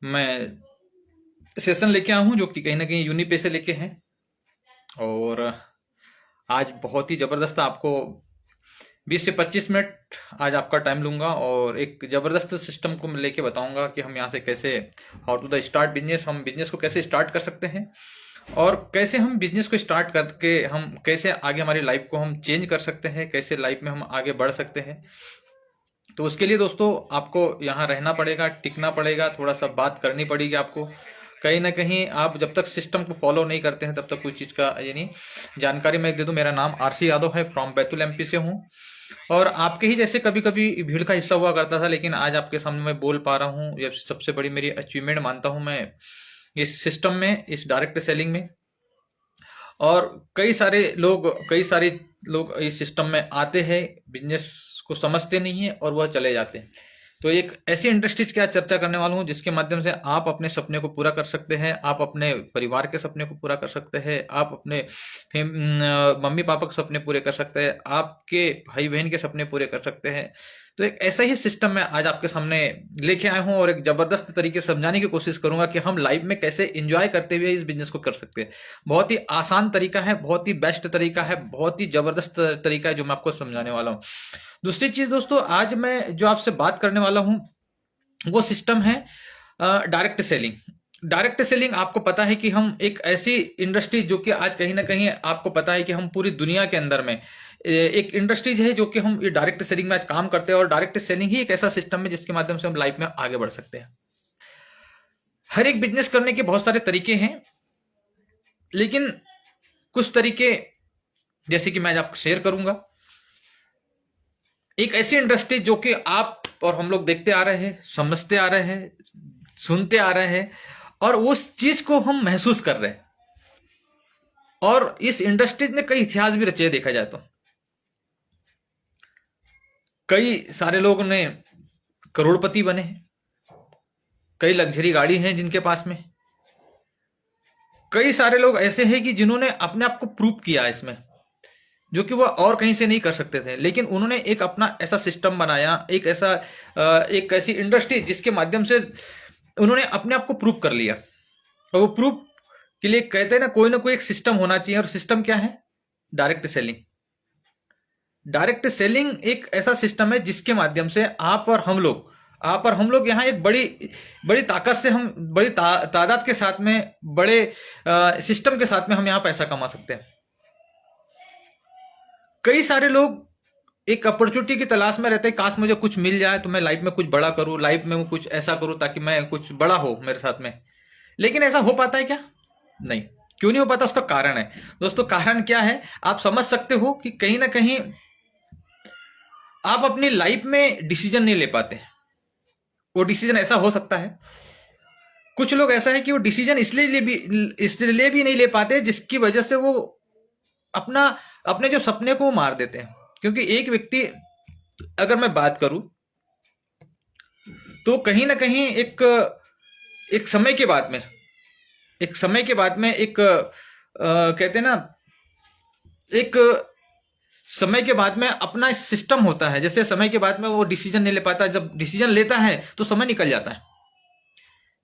मैं सेशन लेके आया हूँ जो कि कहीं ना कहीं यूनिपे से लेके हैं। और आज बहुत ही जबरदस्त आपको 20 से 25 मिनट आज आपका टाइम लूंगा और एक जबरदस्त सिस्टम को मैं लेके बताऊंगा कि हम यहाँ से कैसे how to the start business, हम बिजनेस को कैसे स्टार्ट कर सकते हैं और कैसे हम बिजनेस को स्टार्ट करके हम कैसे आगे हमारी लाइफ को हम चेंज कर सकते हैं, कैसे लाइफ में हम आगे बढ़ सकते हैं। तो उसके लिए दोस्तों आपको यहाँ रहना पड़ेगा, टिकना पड़ेगा, थोड़ा सा बात करनी पड़ेगी आपको। कहीं ना कहीं आप जब तक सिस्टम को फॉलो नहीं करते हैं तब तक कोई चीज़ का ये नहीं। जानकारी मैं दे दूं, मेरा नाम आरसी यादव है, फ्रॉम बैतूल एमपी से हूँ। और आपके ही जैसे कभी कभी भीड़ का हिस्सा हुआ करता था, लेकिन आज आपके सामने मैं बोल पा रहा हूँ। ये सबसे बड़ी मेरी अचीवमेंट मानता हूँ मैं इस सिस्टम में, इस डायरेक्ट सेलिंग में। और कई सारे लोग इस सिस्टम में आते हैं, बिजनेस को समझते नहीं है और वह चले जाते हैं। तो एक ऐसी इंडस्ट्रीज की आज चर्चा करने वाला हूं जिसके माध्यम से आप अपने सपने को पूरा कर सकते हैं, आप अपने परिवार के सपने को पूरा कर सकते हैं, आप अपने मम्मी पापा के सपने पूरे कर सकते हैं, आपके भाई बहन के सपने पूरे कर सकते हैं। तो एक ऐसा ही सिस्टम मैं आज आपके सामने लेके आया हूं और एक जबरदस्त तरीके से समझाने की कोशिश करूंगा कि हम लाइफ में कैसे एंजॉय करते हुए इस बिजनेस को कर सकते हैं। बहुत ही आसान तरीका है, बहुत ही बेस्ट तरीका है, बहुत ही जबरदस्त तरीका है जो मैं आपको समझाने वाला हूं। दूसरी चीज दोस्तों, आज मैं जो आपसे बात करने वाला हूं वो सिस्टम है डायरेक्ट सेलिंग। डायरेक्ट सेलिंग आपको पता है कि हम एक ऐसी इंडस्ट्री जो कि आज कहीं ना कहीं आपको पता है कि हम पूरी दुनिया के अंदर में एक इंडस्ट्रीज है जो कि हम ये डायरेक्ट सेलिंग में आज काम करते हैं। और डायरेक्ट सेलिंग ही एक ऐसा सिस्टम है जिसके माध्यम से हम लाइफ में आगे बढ़ सकते हैं। हर एक बिजनेस करने के बहुत सारे तरीके हैं, लेकिन कुछ तरीके जैसे कि मैं आज आपको शेयर करूंगा। एक ऐसी इंडस्ट्री जो कि आप और हम लोग देखते आ रहे हैं, समझते आ रहे हैं, सुनते आ रहे हैं और उस चीज को हम महसूस कर रहे हैं। और इस इंडस्ट्रीज ने कई इतिहास भी रचे, देखा जाए तो कई सारे लोग ने करोड़पति बने हैं, कई लग्जरी गाड़ी हैं जिनके पास में, कई सारे लोग ऐसे हैं कि जिन्होंने अपने आप को प्रूव किया इसमें, जो कि वो और कहीं से नहीं कर सकते थे। लेकिन उन्होंने एक अपना ऐसा सिस्टम बनाया, एक ऐसी इंडस्ट्री जिसके माध्यम से उन्होंने अपने आप को प्रूव कर लिया। और वो प्रूव के लिए कहते हैं ना कोई एक सिस्टम होना चाहिए। और सिस्टम क्या है? Direct selling. डायरेक्ट सेलिंग एक ऐसा सिस्टम है जिसके माध्यम से आप और हम लोग यहाँ एक बड़ी बड़ी ताकत से, हम बड़ी तादाद के साथ में, बड़े सिस्टम के साथ में हम यहाँ पैसा कमा सकते हैं। कई सारे लोग एक अपॉर्चुनिटी की तलाश में रहते हैं, काश मुझे कुछ मिल जाए तो मैं लाइफ में कुछ बड़ा करूं, लाइफ में कुछ ऐसा करूं ताकि मैं कुछ बड़ा हो मेरे साथ में। लेकिन ऐसा हो पाता है क्या? नहीं। क्यों नहीं हो पाता? उसका कारण है दोस्तों। कारण क्या है आप समझ सकते हो कि कहीं ना कहीं आप अपनी लाइफ में डिसीजन नहीं ले पाते। वो डिसीजन ऐसा हो सकता है, कुछ लोग ऐसा है कि वो डिसीजन इसलिए भी नहीं ले पाते जिसकी वजह से वो अपना अपने जो सपने को मार देते हैं। क्योंकि एक व्यक्ति, अगर मैं बात करूं तो कहीं ना कहीं एक समय के बाद में, कहते हैं ना, एक समय के बाद में अपना सिस्टम होता है। जैसे समय के बाद में वो डिसीजन नहीं ले पाता, जब डिसीजन लेता है तो समय निकल जाता है।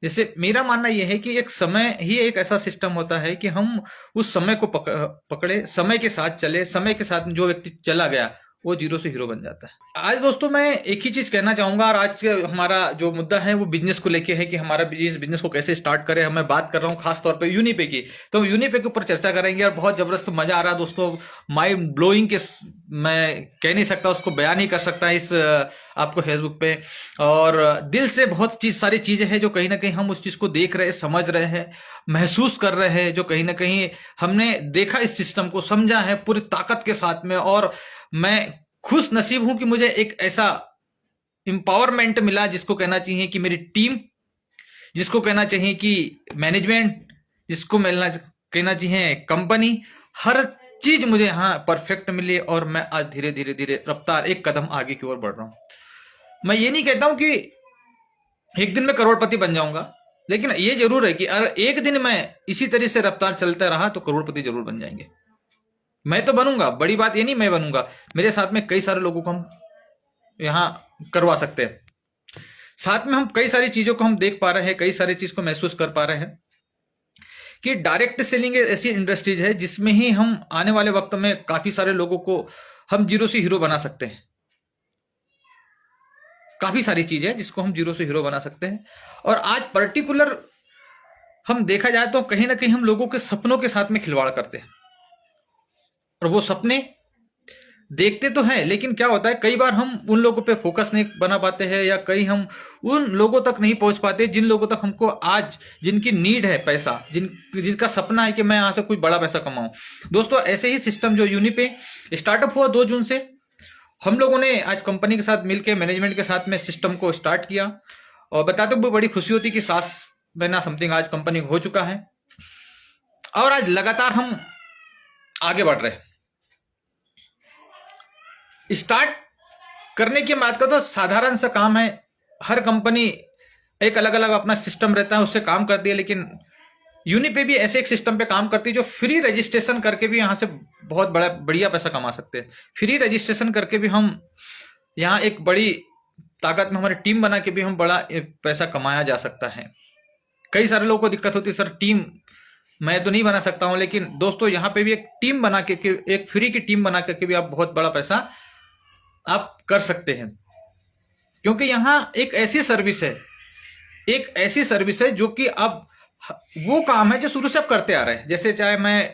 जैसे मेरा मानना यह है कि एक समय ही एक ऐसा सिस्टम होता है कि हम उस समय को पकड़े, समय के साथ चले, समय के साथ जो व्यक्ति चला गया वो जीरो से हीरो बन जाता है। आज दोस्तों मैं एक ही चीज कहना चाहूंगा, और आज हमारा जो मुद्दा है वो बिजनेस को लेके है कि हमारा इस बिजनेस को कैसे स्टार्ट करें। मैं बात कर रहा हूँ खास तौर पे यूनिपे की। तो यूनिपे के ऊपर चर्चा करेंगे और बहुत जबरदस्त मजा आ रहा है दोस्तों। माइंड ब्लोइंग के, मैं कह नहीं सकता, उसको बयान नहीं कर सकता इस आपको फेसबुक पे। और दिल से बहुत सारी चीजें हैं जो कहीं ना कहीं हम उस चीज को देख रहे हैं, समझ रहे हैं, महसूस कर रहे हैं, जो कहीं ना कहीं हमने देखा, इस सिस्टम को समझा है पूरी ताकत के साथ में। और मैं खुश नसीब हूं कि मुझे एक ऐसा इंपावरमेंट मिला, जिसको कहना चाहिए कि मेरी टीम, जिसको कहना चाहिए कि मैनेजमेंट, जिसको कहना चाहिए कंपनी, हर चीज मुझे यहाँ परफेक्ट मिली। और मैं आज धीरे धीरे धीरे रफ्तार एक कदम आगे की ओर बढ़ रहा हूं। मैं ये नहीं कहता हूं कि एक दिन में करोड़पति बन जाऊंगा, लेकिन ये जरूर है कि अगर एक दिन मैं इसी तरह से रफ्तार चलता रहा तो करोड़पति जरूर बन जाएंगे। मैं तो बनूंगा, बड़ी बात ये नहीं मैं बनूंगा, मेरे साथ में कई सारे लोगों को हम यहां करवा सकते हैं। साथ में हम कई सारी चीजों को हम देख पा रहे हैं, कई सारी चीज को महसूस कर पा रहे हैं कि डायरेक्ट सेलिंग ऐसी इंडस्ट्रीज है जिसमें ही हम आने वाले वक्त में काफी सारे लोगों को हम जीरो से हीरो बना सकते हैं। काफी सारी चीज है जिसको हम जीरो से हीरो बना सकते हैं। और आज पर्टिकुलर हम देखा जाए तो कहीं ना कहीं हम लोगों के सपनों के साथ में खिलवाड़ करते हैं, और वो सपने देखते तो हैं, लेकिन क्या होता है कई बार हम उन लोगों पे फोकस नहीं बना पाते हैं, या कई हम उन लोगों तक नहीं पहुंच पाते जिन लोगों तक हमको आज, जिनकी नीड है पैसा, जिनका सपना है कि मैं यहां से कोई बड़ा पैसा कमाऊं। दोस्तों ऐसे ही सिस्टम जो यूनिपे स्टार्टअप हुआ 2 जून से, हम लोगों ने आज कंपनी के साथ मिलकर मैनेजमेंट के साथ में सिस्टम को स्टार्ट किया, और बताते हुए बड़ी खुशी होती कि 7 महीना समथिंग आज कंपनी हो चुका है, और आज लगातार हम आगे बढ़ रहे हैं। स्टार्ट करने की बात का तो साधारण सा काम है, हर कंपनी एक अलग अलग अपना सिस्टम रहता है उससे काम करती है, लेकिन यूनिपे भी ऐसे एक सिस्टम पे काम करती है जो फ्री रजिस्ट्रेशन करके भी यहां से बहुत बड़ा बढ़िया पैसा कमा सकते हैं। फ्री रजिस्ट्रेशन करके भी हम यहाँ एक बड़ी ताकत में हमारी टीम बना के भी हम बड़ा पैसा कमाया जा सकता है। कई सारे लोगों को दिक्कत होती है, सर टीम मैं तो नहीं बना सकता हूं, लेकिन दोस्तों यहाँ पे भी एक टीम बना के, एक फ्री की टीम बना करके भी आप बहुत बड़ा पैसा आप कर सकते हैं। क्योंकि यहां एक ऐसी सर्विस है, एक ऐसी सर्विस है जो कि अब वो काम है जो शुरू से आप करते आ रहे हैं। जैसे चाहे मैं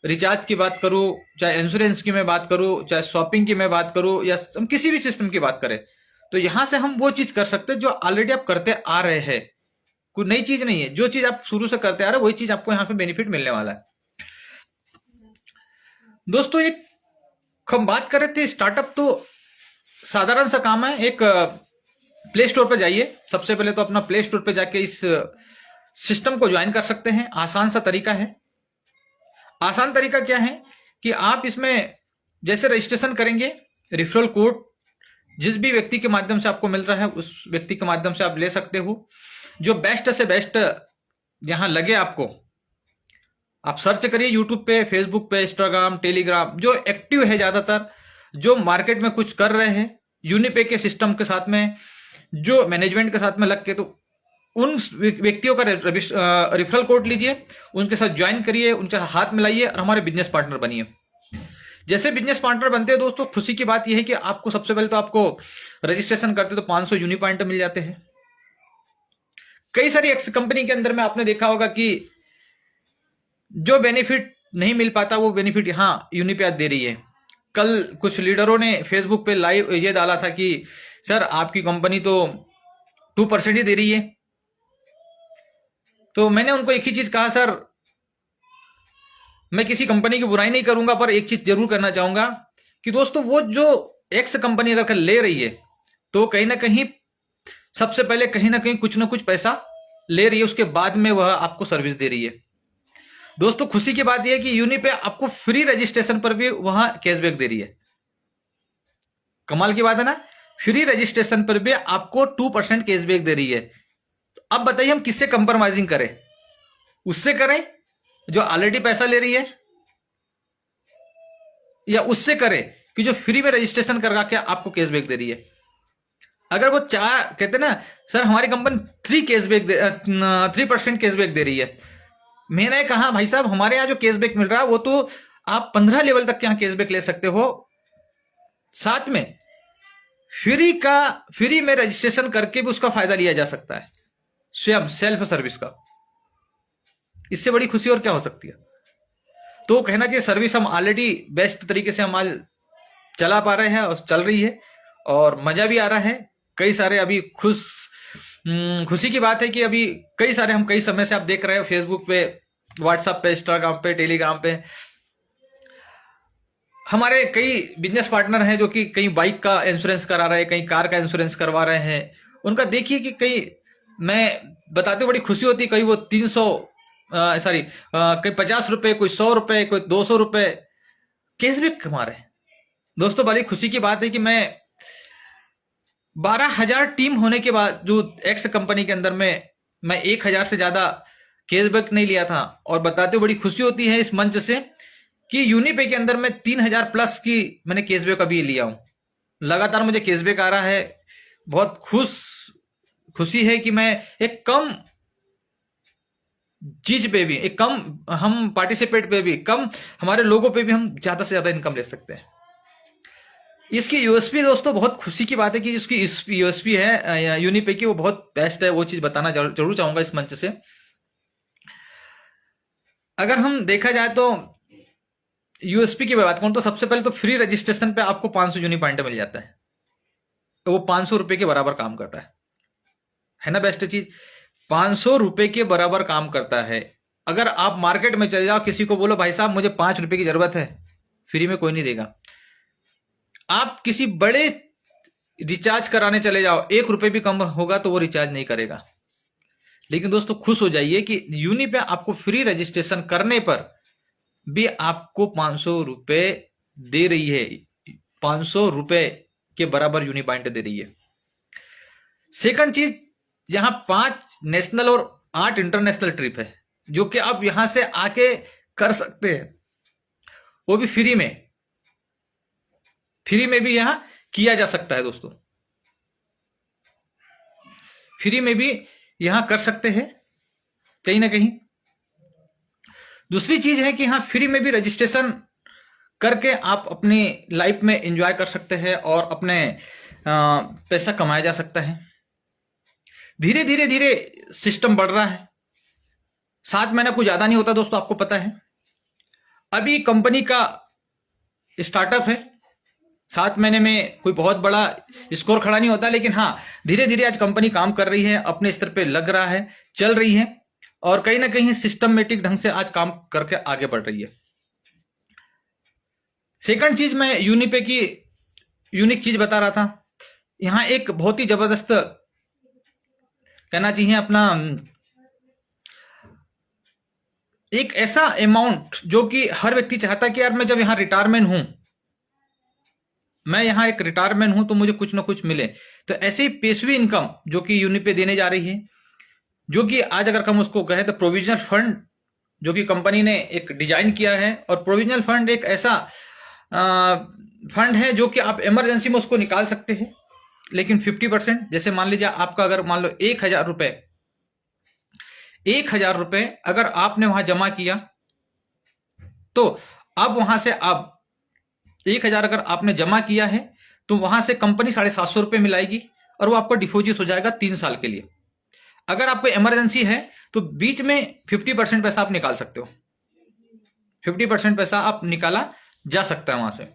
रिचार्ज की बात करूं, चाहे इंश्योरेंस की मैं बात करूं, चाहे शॉपिंग की मैं बात करूं, या हम किसी भी सिस्टम की बात करें, तो यहां से हम वो चीज कर सकते हैं जो ऑलरेडी आप करते आ रहे हैं। कोई नई चीज नहीं है, जो चीज आप शुरू से करते आ रहे हैं वही चीज आपको यहां पे बेनिफिट मिलने वाला है। दोस्तों एक हम बात कर रहे थे स्टार्टअप, तो साधारण सा काम है, एक प्ले स्टोर पे जाइए, सबसे पहले तो अपना प्ले स्टोर पे जाके इस सिस्टम को ज्वाइन कर सकते हैं। आसान सा तरीका है। आसान तरीका क्या है कि आप इसमें जैसे रजिस्ट्रेशन करेंगे, रिफरल कोड जिस भी व्यक्ति के माध्यम से आपको मिल रहा है उस व्यक्ति के माध्यम से आप ले सकते हो। जो बेस्ट से बेस्ट यहां लगे आपको, आप सर्च करिए यूट्यूब पे, फेसबुक पे, इंस्टाग्राम, टेलीग्राम, जो एक्टिव है ज्यादातर, जो मार्केट में कुछ कर रहे हैं यूनिपे के सिस्टम के साथ में, जो मैनेजमेंट के साथ में लग के, तो उन व्यक्तियों का रेफरल कोड लीजिए, उनके साथ ज्वाइन करिए, उनके साथ हाथ मिलाइए और हमारे बिजनेस पार्टनर बनिए। जैसे बिजनेस पार्टनर बनते हैं दोस्तों, खुशी की बात यह है कि आपको सबसे पहले तो आपको रजिस्ट्रेशन करते तो 500 यूनि पॉइंट मिल जाते हैं। कई सारी एक्स कंपनी के अंदर में आपने देखा होगा कि जो बेनिफिट नहीं मिल पाता वो बेनिफिट यहां यूनिपे दे रही है। कल कुछ लीडरों ने फेसबुक पे लाइव ये डाला था कि सर आपकी कंपनी तो 2% ही दे रही है। तो मैंने उनको एक ही चीज कहा, सर मैं किसी कंपनी की बुराई नहीं करूंगा, पर एक चीज जरूर करना चाहूंगा कि दोस्तों वो जो एक्स कंपनी अगर ले रही है तो कहीं ना कहीं सबसे पहले कहीं ना कहीं कुछ ना कुछ पैसा ले रही है, उसके बाद में वह आपको सर्विस दे रही है। दोस्तों खुशी की बात यह है कि यूनिपे आपको फ्री रजिस्ट्रेशन पर भी वहां कैशबैक दे रही है। कमाल की बात है ना, फ्री रजिस्ट्रेशन पर भी आपको 2% कैशबैक दे रही है। तो अब बताइए हम किससे कंप्रोमाइजिंग करें? उससे करें जो ऑलरेडी पैसा ले रही है, या उससे करें कि जो फ्री में रजिस्ट्रेशन करवा के आपको कैशबैक दे रही है? अगर वो कहते ना सर हमारी कंपनी 3% कैशबैक दे रही है, मैंने कहा भाई साहब हमारे यहां जो कैशबैक मिल रहा है वो तो आप 15 लेवल तक यहां कैशबैक ले सकते हो, साथ में फ्री में रजिस्ट्रेशन करके भी उसका फायदा लिया जा सकता है, स्वयं सेल्फ सर्विस का। इससे बड़ी खुशी और क्या हो सकती है? तो कहना चाहिए सर्विस हम ऑलरेडी बेस्ट तरीके से हम आज चला पा रहे हैं और चल रही है, और मजा भी आ रहा है। कई सारे अभी खुशी की बात है कि अभी कई समय से आप देख रहे हो फेसबुक पे, व्हाट्सएप पे, इंस्टाग्राम पे, टेलीग्राम पे हमारे कई बिजनेस पार्टनर हैं जो कि कहीं बाइक का इंश्योरेंस करा रहे हैं, कहीं कार का इंश्योरेंस करवा रहे हैं। उनका देखिए कि कहीं मैं बताते बड़ी खुशी होती है, कहीं वो 300 कहीं 50 रुपए, कोई 100 रुपए, कोई 200 रुपए कैशबैक कमा रहे हैं। दोस्तों बड़ी खुशी की बात है कि मैं 12,000 टीम होने के बाद जो एक्स कंपनी के अंदर में मैं 1,000 से ज्यादा कैशबैक नहीं लिया था, और बताते बड़ी खुशी होती है इस मंच से कि यूनिपे के अंदर में 3,000 प्लस की मैंने कैशबैक अभी लिया हूं। लगातार मुझे कैशबैक आ रहा है, बहुत खुशी है कि मैं एक कम चीज पे भी, एक कम हम पार्टिसिपेट पे भी, कम हमारे लोगों पे भी हम ज्यादा से ज्यादा इनकम ले सकते हैं। इसकी यूएसपी दोस्तों बहुत खुशी की बात है कि इसकी यूएसपी है यूनिपे की, वो बहुत बेस्ट है। वो चीज बताना जरूर चाहूंगा इस मंच से। अगर हम देखा जाए तो यूएसपी की बात करूं तो सबसे पहले तो फ्री रजिस्ट्रेशन पे आपको 500 यूनि पॉइंट मिल जाता है, तो वो 500 रुपए के बराबर काम करता है ना बेस्ट चीज। 500 रुपए के बराबर काम करता है। अगर आप मार्केट में चले जाओ, किसी को बोलो भाई साहब मुझे 5 रुपए की जरूरत है, फ्री में कोई नहीं देगा। आप किसी बड़े रिचार्ज कराने चले जाओ, 1 रुपए भी कम होगा तो वो रिचार्ज नहीं करेगा। लेकिन दोस्तों खुश हो जाइए कि यूनि पे आपको फ्री रजिस्ट्रेशन करने पर भी आपको 500 रुपए दे रही है, 500 रुपए के बराबर यूनि पॉइंट दे रही है। सेकंड चीज, यहां 5 नेशनल और 8 इंटरनेशनल ट्रिप है जो कि आप यहां से आके कर सकते हैं, वो भी फ्री में। फ्री में भी यहां किया जा सकता है दोस्तों, फ्री में भी यहां कर सकते हैं कहीं ना कहीं। दूसरी चीज है कि यहां फ्री में भी रजिस्ट्रेशन करके आप अपनी लाइफ में एंजॉय कर सकते हैं और अपने पैसा कमाया जा सकता है। धीरे धीरे धीरे सिस्टम बढ़ रहा है। 7 महीना कुछ ज्यादा नहीं होता दोस्तों, आपको पता है। अभी कंपनी का स्टार्टअप है, 7 महीने में कोई बहुत बड़ा स्कोर खड़ा नहीं होता, लेकिन हाँ धीरे धीरे आज कंपनी काम कर रही है, अपने स्तर पे लग रहा है, चल रही है और कहीं ना कहीं सिस्टमेटिक ढंग से आज काम करके आगे बढ़ रही है। सेकंड चीज, मैं यूनिपे की यूनिक चीज बता रहा था। यहां एक बहुत ही जबरदस्त कहना चाहिए अपना, एक ऐसा अमाउंट जो कि हर व्यक्ति चाहता है कि यार मैं जब यहां रिटायरमेंट हूं, मैं यहां एक रिटायरमेंट हूं तो मुझे कुछ ना कुछ मिले। तो ऐसे ही पेशवी इनकम जो कि यूनिपे देने जा रही है, जो कि आज अगर हम उसको कहें तो प्रोविजनल फंड जो कि कंपनी ने एक डिजाइन किया है। और प्रोविजनल फंड एक ऐसा फंड है जो कि आप इमरजेंसी में उसको निकाल सकते हैं, लेकिन 50%, जैसे मान लीजिए आपका अगर मान लो 1,000 रुपए अगर आपने वहां जमा किया, तो अब वहां से आप 1,000 अगर आपने जमा किया है तो वहां से कंपनी 750 रुपए मिलाएगी और वो आपको डिपॉजिट हो जाएगा 3 साल के लिए। अगर आपको इमरजेंसी है तो बीच में 50% पैसा आप निकाल सकते हो, 50% पैसा आप निकाला जा सकता है वहां से।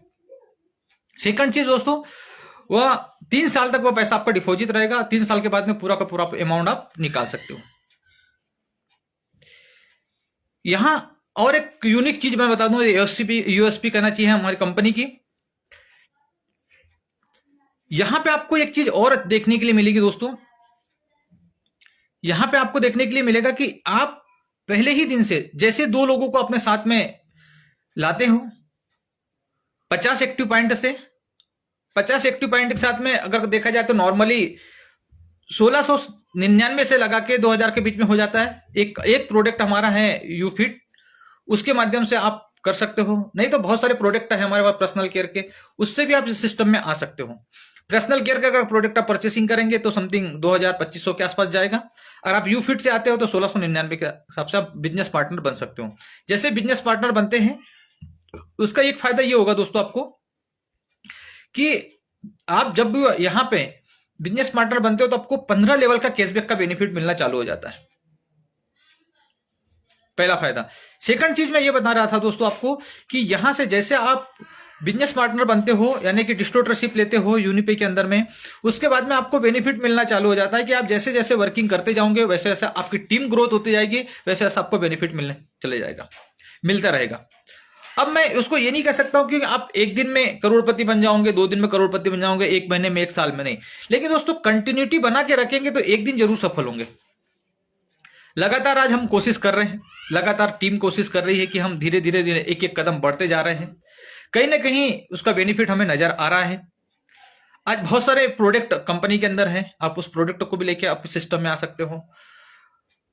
सेकंड चीज दोस्तों, वह 3 साल तक वो पैसा आपका डिपॉजिट रहेगा, 3 साल के बाद में पूरा का पूरा अमाउंट आप निकाल सकते हो। यहां और एक यूनिक चीज मैं बता दूं, यूएसपी कहना चाहिए हमारी कंपनी की। यहां पे आपको एक चीज और देखने के लिए मिलेगी दोस्तों, यहां पे आपको देखने के लिए मिलेगा कि आप पहले ही दिन से जैसे 2 लोगों को अपने साथ में लाते हो 50 एक्टिव पॉइंट से, 50 एक्टिव पॉइंट के साथ में अगर देखा जाए तो नॉर्मली 1699 से लगा के 2000 के बीच में हो जाता है। एक प्रोडक्ट हमारा है यूफिट, उसके माध्यम से आप कर सकते हो। नहीं तो बहुत सारे प्रोडक्ट है हमारे पास पर्सनल केयर के, उससे भी आप इस सिस्टम में आ सकते हो। पर्सनल केयर का अगर प्रोडक्ट आप परचेसिंग करेंगे तो समथिंग 2000-2500 के आसपास जाएगा। अगर आप यूफिट से आते हो तो 1699 के हिसाब से आप बिजनेस पार्टनर बन सकते हो। जैसे बिजनेस पार्टनर बनते हैं उसका एक फायदा ये होगा दोस्तों आपको कि आप जब भी यहां पे बिजनेस पार्टनर बनते हो तो आपको 15 लेवल का कैशबैक का बेनिफिट मिलना चालू हो जाता है, पहला फायदा। सेकंड चीज मैं ये बता रहा था दोस्तों आपको कि यहां से जैसे आप बिजनेस पार्टनर बनते हो यानी कि डिस्ट्रीब्यूटरशिप लेते हो यूनिपे के अंदर में, उसके बाद में आपको बेनिफिट मिलना चालू हो जाता है कि आप जैसे जैसे वर्किंग करते जाओगे वैसे वैसे आपकी टीम ग्रोथ होती जाएगी, वैसे वैसे आपको बेनिफिट मिलने चले जाएगा, मिलता रहेगा। अब मैं उसको ये नहीं कह सकता हूं कि आप एक दिन में करोड़पति बन जाओगे, 2 दिन में करोड़पति बन जाओगे, 1 महीने में, 1 साल में नहीं, लेकिन दोस्तों कंटिन्यूटी बना के रखेंगे तो एक दिन जरूर सफल होंगे। लगातार आज हम कोशिश कर रहे हैं, लगातार टीम कोशिश कर रही है कि हम धीरे धीरे धीरे एक एक कदम बढ़ते जा रहे हैं, कहीं ना कहीं उसका बेनिफिट हमें नजर आ रहा है। आज बहुत सारे प्रोडक्ट कंपनी के अंदर है, आप उस प्रोडक्ट को भी लेके आप सिस्टम में आ सकते हो।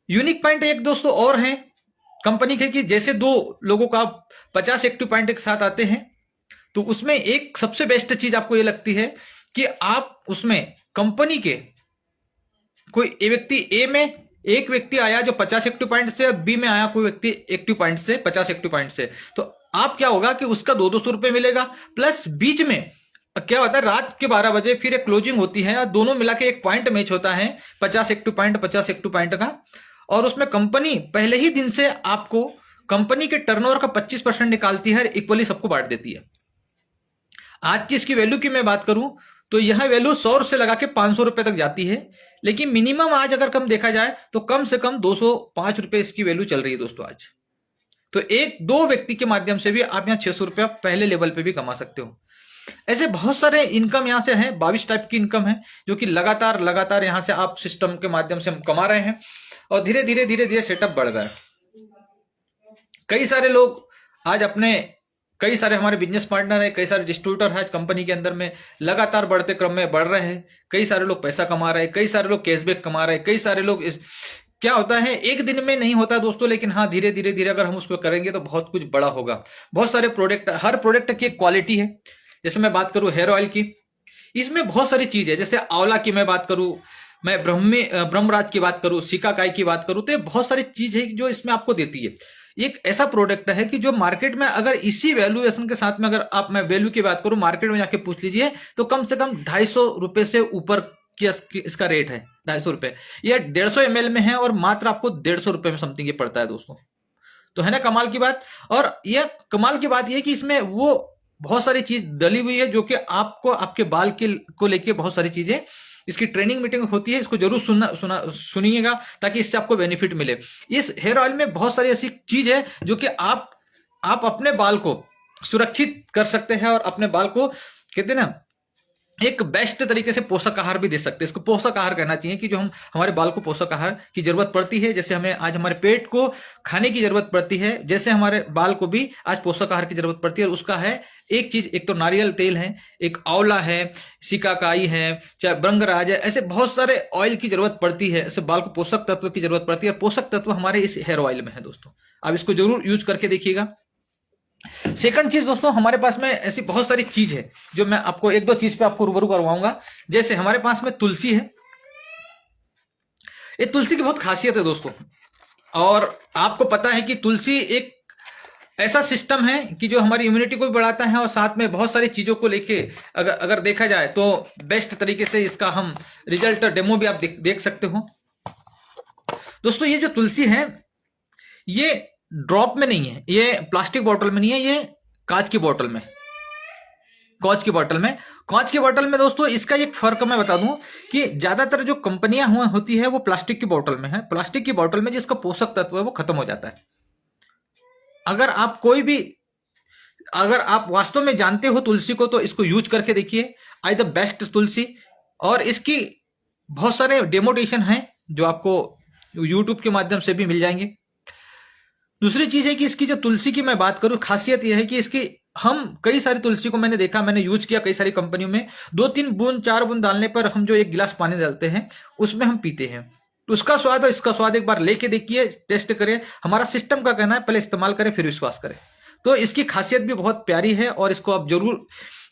यूनिक पॉइंट एक दोस्तों और है कंपनी के कि जैसे 2 लोगों का आप 50 एक्टिव पॉइंट के साथ आते हैं तो उसमें एक सबसे बेस्ट चीज आपको ये लगती है कि आप उसमें कंपनी के कोई व्यक्ति ए में एक व्यक्ति आया जो 50 एक्टिव पॉइंट से, बी में आया कोई व्यक्ति एक्टिव पॉइंट से 50 एक्टिव पॉइंट से, तो आप क्या होगा कि उसका 200 रुपए मिलेगा, प्लस बीच में क्या होता है रात के 12 बजे फिर एक क्लोजिंग होती है और दोनों मिला के एक पॉइंट मैच होता है 50 एक्टिव पॉइंट का, और उसमें कंपनी पहले ही दिन से आपको कंपनी के टर्नओवर का 25% निकालती है, इक्वली सबको बांट देती है। आज की इसकी वैल्यू की मैं बात करूं तो यह वैल्यू 100 से लगा के 500 रुपए तक जाती है, लेकिन मिनिमम आज अगर कम देखा जाए तो कम से कम 205 रुपए इसकी वैल्यू चल रही है दोस्तों आज। तो एक दो व्यक्ति के माध्यम से भी आप यहां 600 रुपया पहले लेवल पे भी कमा सकते हो। ऐसे बहुत सारे इनकम यहां से हैं, 22 टाइप की इनकम है जो कि लगातार यहां से आप सिस्टम के माध्यम से हम कमा रहे हैं और धीरे धीरे सेटअप बढ़ गया है। कई सारे लोग आज कई सारे हमारे बिजनेस पार्टनर है, कई सारे डिस्ट्रीब्यूटर है आज कंपनी के अंदर में लगातार बढ़ते क्रम में बढ़ रहे हैं। कई सारे लोग पैसा कमा रहे हैं, कई सारे लोग कैशबैक कमा रहे हैं, कई सारे लोग क्या होता है एक दिन में नहीं होता दोस्तों, लेकिन हाँ धीरे धीरे अगर हम उसको करेंगे तो बहुत कुछ बड़ा होगा। बहुत सारे प्रोडक्ट, हर प्रोडक्ट की एक क्वालिटी है। जैसे मैं बात करूं हेयर ऑयल की, इसमें बहुत सारी चीज है। जैसे आंवला की मैं बात करूं, मैं ब्रह्मराज की बात करूं, सिकाकाई की बात करूं, तो ये बहुत सारी चीज है जो इसमें आपको देती है। एक ऐसा प्रोडक्ट है कि जो मार्केट में अगर इसी वैल्यूएशन के साथ में अगर आप मैं वैल्यू की बात करूं मार्केट में जाके पूछ लीजिए तो कम से कम 250 रुपए से ऊपर की इसका रेट है। 250 रुपए, यह 150 ml में है और मात्र आपको 150 रुपए में समथिंग ये पड़ता है दोस्तों। तो है ना कमाल की बात। और यह कमाल की बात यह कि इसमें वो बहुत सारी चीज डली हुई है जो कि आपको आपके बाल को लेके बहुत सारी चीजें, इसकी ट्रेनिंग मीटिंग होती है, इसको जरूर सुनिएगा ताकि इससे आपको बेनिफिट मिले। इस हेयर ऑयल में बहुत सारी ऐसी चीज है जो कि आप अपने बाल को सुरक्षित कर सकते हैं और अपने बाल को कहते हैं ना एक बेस्ट तरीके से पोषक आहार भी दे सकते हैं। इसको पोषक आहार कहना चाहिए कि जो हमारे बाल को पोषक आहार की जरूरत पड़ती है, जैसे हमें आज हमारे पेट को खाने की जरूरत पड़ती है, जैसे हमारे बाल को भी आज पोषक आहार की जरूरत पड़ती है। और उसका है एक चीज, एक तो नारियल तेल है, एक आंवला है, सिकाकाई है, चाहे ब्रह्मराज है, ऐसे बहुत सारे ऑयल की जरूरत पड़ती है। ऐसे बाल को पोषक तत्व की जरूरत पड़ती है और पोषक तत्व हमारे इस हेयर ऑयल में है दोस्तों। आप इसको जरूर यूज करके देखिएगा। सेकंड चीज दोस्तों, हमारे पास में ऐसी बहुत सारी चीज है जो मैं आपको एक दो चीज पे आपको रूबरू करवाऊंगा। जैसे हमारे पास में तुलसी है, ये तुलसी की बहुत खासियत है दोस्तों। और आपको पता है कि तुलसी एक ऐसा सिस्टम है कि जो हमारी इम्यूनिटी को भी बढ़ाता है और साथ में बहुत सारी चीजों को लेके अगर देखा जाए तो बेस्ट तरीके से इसका हम रिजल्ट डेमो भी आप देख सकते हो दोस्तों। ये जो तुलसी है ये ड्रॉप में नहीं है, ये प्लास्टिक बोतल में नहीं है, ये कांच की बोतल में, कांच की बोतल में दोस्तों। इसका एक फर्क मैं बता दूं कि ज्यादातर जो कंपनियां होती है वो प्लास्टिक की बोतल में है। प्लास्टिक की बोतल में जिसका पोषक तत्व है वो खत्म हो जाता है। अगर आप वास्तव में जानते हो तुलसी को तो इसको यूज करके देखिए, आई द बेस्ट तुलसी। और इसकी बहुत सारे डेमोटेशन हैं जो आपको यूट्यूब के माध्यम से भी मिल जाएंगे। दूसरी चीज है कि इसकी जो तुलसी की मैं बात करूं, खासियत यह है कि इसकी हम कई सारी तुलसी को मैंने देखा, मैंने यूज किया कई सारी कंपनियों में, 2-3 बूंद 4 बूंद डालने पर हम जो एक गिलास पानी डालते हैं उसमें हम पीते हैं, तो उसका स्वाद और इसका स्वाद एक बार लेके देखिए, टेस्ट करें। हमारा सिस्टम का कहना है पहले इस्तेमाल करें फिर विश्वास करें। तो इसकी खासियत भी बहुत प्यारी है और इसको आप जरूर,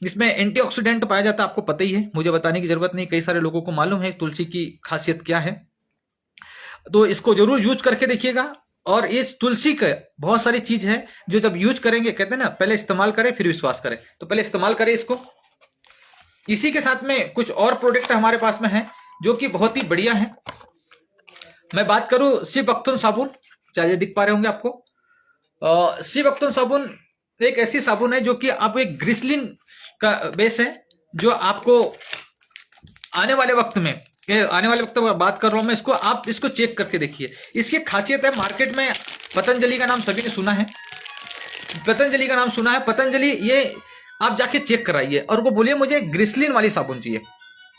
इसमें एंटीऑक्सीडेंट पाया जाता है, आपको पता ही है, मुझे बताने की जरूरत नहीं, कई सारे लोगों को मालूम है तुलसी की खासियत क्या है। तो इसको जरूर यूज करके देखिएगा। और इस तुलसी का बहुत सारी चीज है जो जब यूज करेंगे, कहते हैं ना पहले इस्तेमाल करें फिर विश्वास करें, तो पहले इस्तेमाल करें इसको। इसी के साथ में कुछ और प्रोडक्ट हमारे पास में है जो कि बहुत ही बढ़िया है। मैं बात करूं शिव भक्तन साबुन, चाहे दिख पा रहे होंगे आपको। शिव भक्तन साबुन एक ऐसी साबुन है जो कि आप एक ग्लिसरीन का बेस है, जो आपको आने वाले वक्त में बात कर रहा हूं मैं, इसको आप इसको चेक करके देखिए। इसकी खासियत है, मार्केट में पतंजलि का नाम सभी ने सुना है, पतंजलि, ये आप जाके चेक कराइए और वो बोलिए मुझे ग्लिसरीन वाली साबुन चाहिए,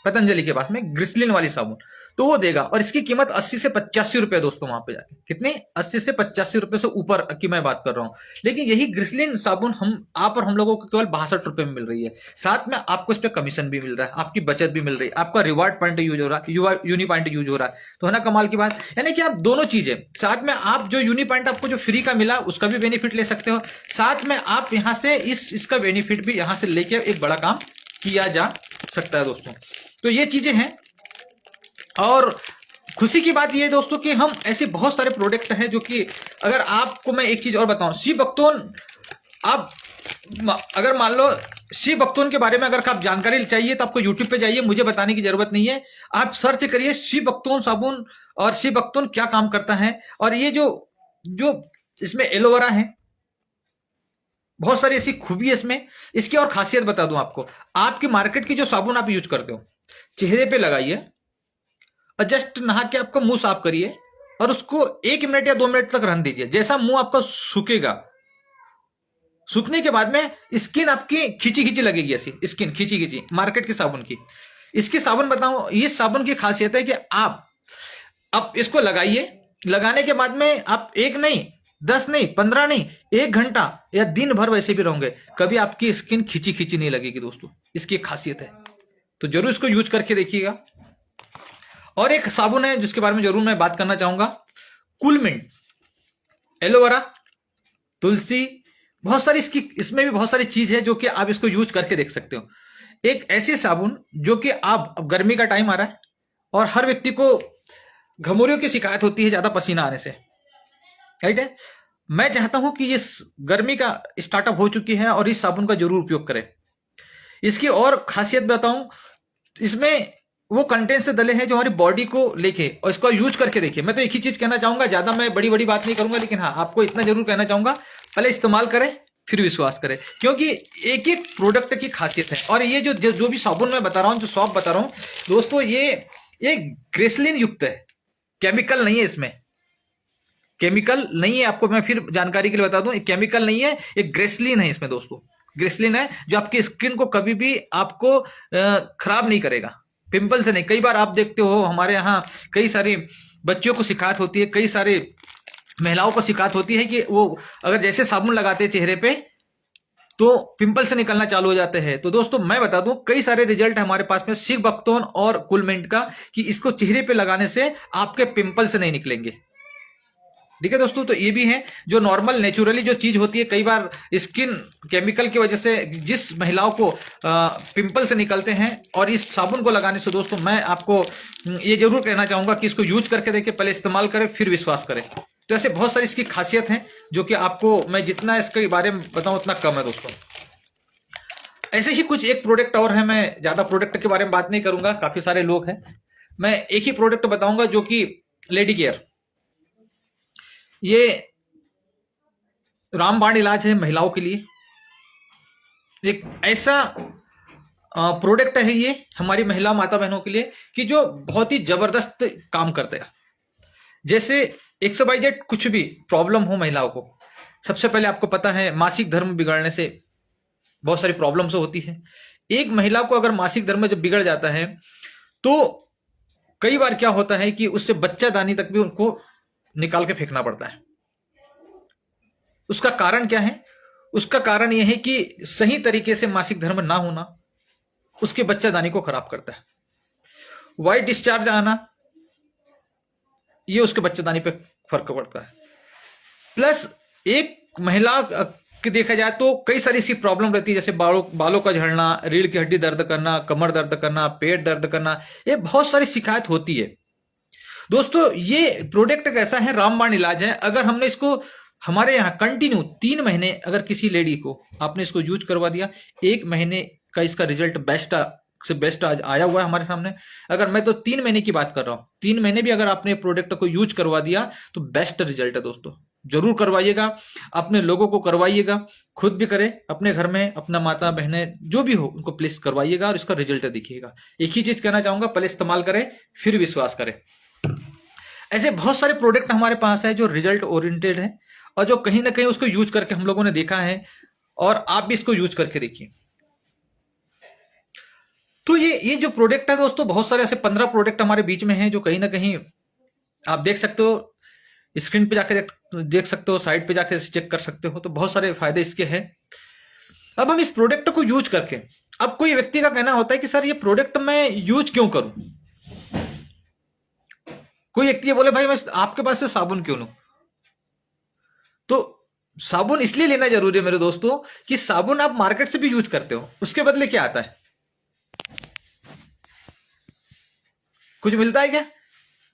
पतंजलि के पास में ग्लिसरीन वाली साबुन, तो वो देगा। और इसकी कीमत 80 से 85 रुपए दोस्तों, वहां पे जाके कितने 80 से 85 रुपए से ऊपर की मैं बात कर रहा हूं। लेकिन यही ग्लिसरीन साबुन हम लोगों को केवल 62 रुपए में मिल रही है। साथ में आपको इस पे कमीशन भी मिल रहा है, आपकी बचत भी मिल रही है, आपका रिवार्ड पॉइंट यूज हो रहा है, यूनी पॉइंट यूज हो रहा है। तो है ना कमाल की बात, यानी कि आप दोनों चीजें साथ में, आप जो यूनी पॉइंट आपको जो फ्री का मिला उसका भी बेनिफिट ले सकते हो, साथ में आप यहां से इसका बेनिफिट भी यहां से लेके एक बड़ा काम किया जा सकता है दोस्तों। तो ये चीजें हैं। और खुशी की बात यह है दोस्तों कि हम ऐसे बहुत सारे प्रोडक्ट हैं जो कि, अगर आपको मैं एक चीज और बताऊं, शी बख्तौन, आप अगर मान लो शी बख्तौन के बारे में अगर आप जानकारी चाहिए तो आपको यूट्यूब पे जाइए, मुझे बताने की जरूरत नहीं है। आप सर्च करिए शी बख्तौन साबुन और शी बख्तौन क्या काम करता है। और ये जो जो इसमें एलोवेरा है, बहुत सारी ऐसी खूबी है इसमें। इसकी और खासियत बता दूं आपको, आपकी मार्केट की जो साबुन आप यूज करते हो, चेहरे पे लगाइए और जस्ट नहा के आपका मुंह साफ करिए और उसको 1 मिनट या 2 मिनट तक रहने दीजिए। जैसा मुंह आपका सूखेगा, सूखने के बाद में स्किन आपकी खींची खींची लगेगी, ऐसी स्किन खींची खींची मार्केट की साबुन की। इसकी साबुन बताऊं, ये साबुन की खासियत है कि आप इसको लगाइए, लगाने के बाद में आप 1 नहीं, 10 नहीं, 15 नहीं, 1 घंटा या दिन भर वैसे भी रहोगे, कभी आपकी स्किन खींची खींची नहीं लगेगी दोस्तों। इसकी एक खासियत है, तो जरूर इसको यूज करके देखिएगा। और एक साबुन है जिसके बारे में जरूर मैं बात करना चाहूंगा, कूलमिंट, एलोवेरा, तुलसी, बहुत सारी इसमें भी बहुत सारी चीज है जो कि आप इसको यूज करके देख सकते हो। एक ऐसी साबुन जो कि अब गर्मी का टाइम आ रहा है और हर व्यक्ति को घमौरियों की शिकायत होती है ज्यादा पसीना आने से, राइट है। मैं चाहता हूं कि ये गर्मी का स्टार्टअप हो चुकी है और इस साबुन का जरूर उपयोग करें। इसकी और खासियत बताऊं, इसमें वो कंटेंट से डले हैं जो हमारी बॉडी को लेके, और इसको यूज करके देखिए। मैं तो एक ही चीज कहना चाहूंगा, ज्यादा मैं बड़ी बड़ी बात नहीं करूंगा, लेकिन हाँ आपको इतना जरूर कहना चाहूंगा, पहले इस्तेमाल करें फिर विश्वास करें, क्योंकि एक एक प्रोडक्ट की खासियत है। और ये जो भी साबुन मैं बता रहा हूं, जो सॉप बता रहा हूं दोस्तों, ये ग्रेसलिन युक्त है, केमिकल नहीं है इसमें, केमिकल नहीं है। आपको मैं फिर जानकारी के लिए बता दूं, केमिकल नहीं है, एक ग्रेसलिन है इसमें दोस्तों। ग्रेसलिन है जो आपकी स्किन को कभी भी आपको खराब नहीं करेगा, पिंपल से नहीं। कई बार आप देखते हो हमारे यहाँ कई सारे बच्चों को शिकायत होती है, कई सारे महिलाओं को शिकायत होती है कि वो अगर जैसे साबुन लगाते हैं चेहरे पे तो पिंपल से निकलना चालू हो जाते हैं। तो दोस्तों मैं बता दूं, कई सारे रिजल्ट है हमारे पास में शी बख्तौन और कूलमिंट का, कि इसको चेहरे पे लगाने से आपके पिंपल से नहीं निकलेंगे। ठीक है दोस्तों, तो ये भी है जो नॉर्मल नेचुरली जो चीज होती है, कई बार स्किन केमिकल की वजह से जिस महिलाओं को पिंपल से निकलते हैं, और इस साबुन को लगाने से दोस्तों मैं आपको ये जरूर कहना चाहूंगा कि इसको यूज करके देखिए, पहले इस्तेमाल करें फिर विश्वास करें। तो ऐसे बहुत सारी इसकी खासियत है जो कि आपको मैं जितना इसके बारे में बताऊं उतना कम है दोस्तों। ऐसे ही कुछ एक प्रोडक्ट और है, मैं ज्यादा प्रोडक्ट के बारे में बात नहीं करूंगा, काफी सारे लोग हैं, मैं एक ही प्रोडक्ट बताऊंगा जो कि लेडी केयर। ये रामबाण इलाज है महिलाओं के लिए, एक ऐसा प्रोडक्ट है ये हमारी महिला माता बहनों के लिए कि जो बहुत ही जबरदस्त काम करते हैं। जैसे XYZ कुछ भी प्रॉब्लम हो महिलाओं को, सबसे पहले आपको पता है मासिक धर्म बिगड़ने से बहुत सारी प्रॉब्लम्स होती है। एक महिला को अगर मासिक धर्म जब बिगड़ जाता है तो कई बार क्या होता है कि उससे बच्चादानी तक भी उनको निकाल के फेंकना पड़ता है। उसका कारण क्या है? उसका कारण यह है कि सही तरीके से मासिक धर्म ना होना उसके बच्चादानी को खराब करता है। वाइट डिस्चार्ज आना, ये उसके बच्चादानी पे फर्क पड़ता है। प्लस एक महिला की देखा जाए तो कई सारी सी प्रॉब्लम रहती है, जैसे बालों का झड़ना, रीढ़ की हड्डी दर्द करना, कमर दर्द करना, पेट दर्द करना, ये बहुत सारी शिकायत होती है। दोस्तों ये प्रोडक्ट कैसा है, रामबाण इलाज है। अगर हमने इसको हमारे यहाँ कंटिन्यू 3 महीने अगर किसी लेडी को आपने इसको यूज करवा दिया, 1 महीने का इसका रिजल्ट बेस्ट से बेस्ट आज आया हुआ है हमारे सामने। अगर मैं तो 3 महीने की बात कर रहा हूं, 3 महीने भी अगर आपने प्रोडक्ट को यूज करवा दिया तो बेस्ट रिजल्ट है दोस्तों। जरूर करवाइएगा, अपने लोगों को करवाइएगा, खुद भी करें, अपने घर में अपना माता बहनें जो भी हो उनको प्लीज करवाइएगा और इसका रिजल्ट देखिएगा। एक ही चीज कहना चाहूंगा, पहले इस्तेमाल करें फिर विश्वास करें। ऐसे बहुत सारे प्रोडक्ट हमारे पास है जो रिजल्ट ओरिएंटेड है और जो कहीं ना कहीं उसको यूज करके हम लोगों ने देखा है, और आप भी इसको यूज करके देखिए। तो ये जो प्रोडक्ट है दोस्तों, बहुत सारे ऐसे 15 प्रोडक्ट हमारे बीच में हैं जो कहीं ना कहीं आप देख सकते हो, स्क्रीन पे जाके देख सकते हो, साइट पे जाके चेक कर सकते हो। तो बहुत सारे फायदे इसके हैं। अब हम इस प्रोडक्ट को यूज करके, अब कोई व्यक्ति का कहना होता है कि सर ये प्रोडक्ट मैं यूज क्यों करूं। कोई व्यक्ति बोले भाई मैं आपके पास से साबुन क्यों लूं। तो साबुन इसलिए लेना जरूरी है मेरे दोस्तों कि साबुन आप मार्केट से भी यूज करते हो, उसके बदले क्या आता है? कुछ मिलता है क्या?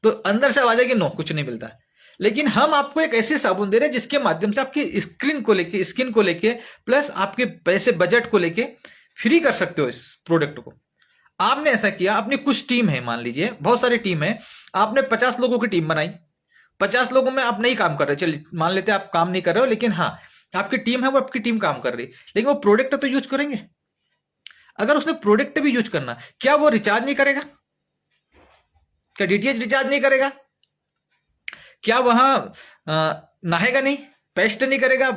तो अंदर से आवाज है कि नो, कुछ नहीं मिलता है। लेकिन हम आपको एक ऐसे साबुन दे रहे हैं जिसके माध्यम से आपकी स्किन को लेके प्लस आपके पैसे बजट को लेके फ्री कर सकते हो इस प्रोडक्ट को। आपने ऐसा किया, अपनी कुछ टीम है, मान लीजिए बहुत सारी टीम है, आपने 50 लोगों की टीम बनाई, 50 लोगों में आप नहीं काम कर रहे, चलिए मान लेते हैं आप काम नहीं कर रहे हो, लेकिन हाँ आपकी टीम है, वो आपकी टीम काम कर रही है, लेकिन वो प्रोडक्ट तो यूज करेंगे। अगर उसने प्रोडक्ट भी यूज करना, क्या वो रिचार्ज नहीं करेगा? क्या डीटीएच रिचार्ज नहीं करेगा? क्या वहां नहाएगा नहीं, पेस्ट नहीं करेगा,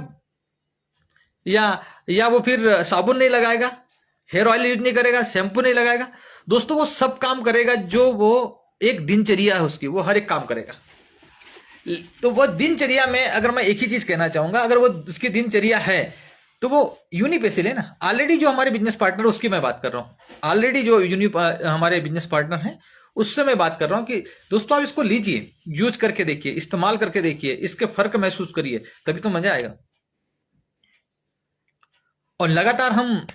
या वो फिर साबुन नहीं लगाएगा, हेयर ऑयल यूज नहीं करेगा, शैम्पू नहीं लगाएगा? दोस्तों वो सब काम करेगा जो वो एक दिनचर्या है उसकी, वो हर एक काम करेगा। तो वो दिनचर्या में अगर मैं एक ही चीज कहना चाहूंगा, अगर वो उसकी दिनचर्या है तो वो यूनि पे से लेना। ऑलरेडी जो हमारे बिजनेस पार्टनर, उसकी मैं बात कर रहा हूं, ऑलरेडी जो हमारे बिजनेस पार्टनर हैं उससे मैं बात कर रहा हूं कि दोस्तों आप इसको लीजिए, यूज करके देखिए, इस्तेमाल करके देखिए, इसके फर्क महसूस करिए, तभी तो मजा आएगा। और लगातार हम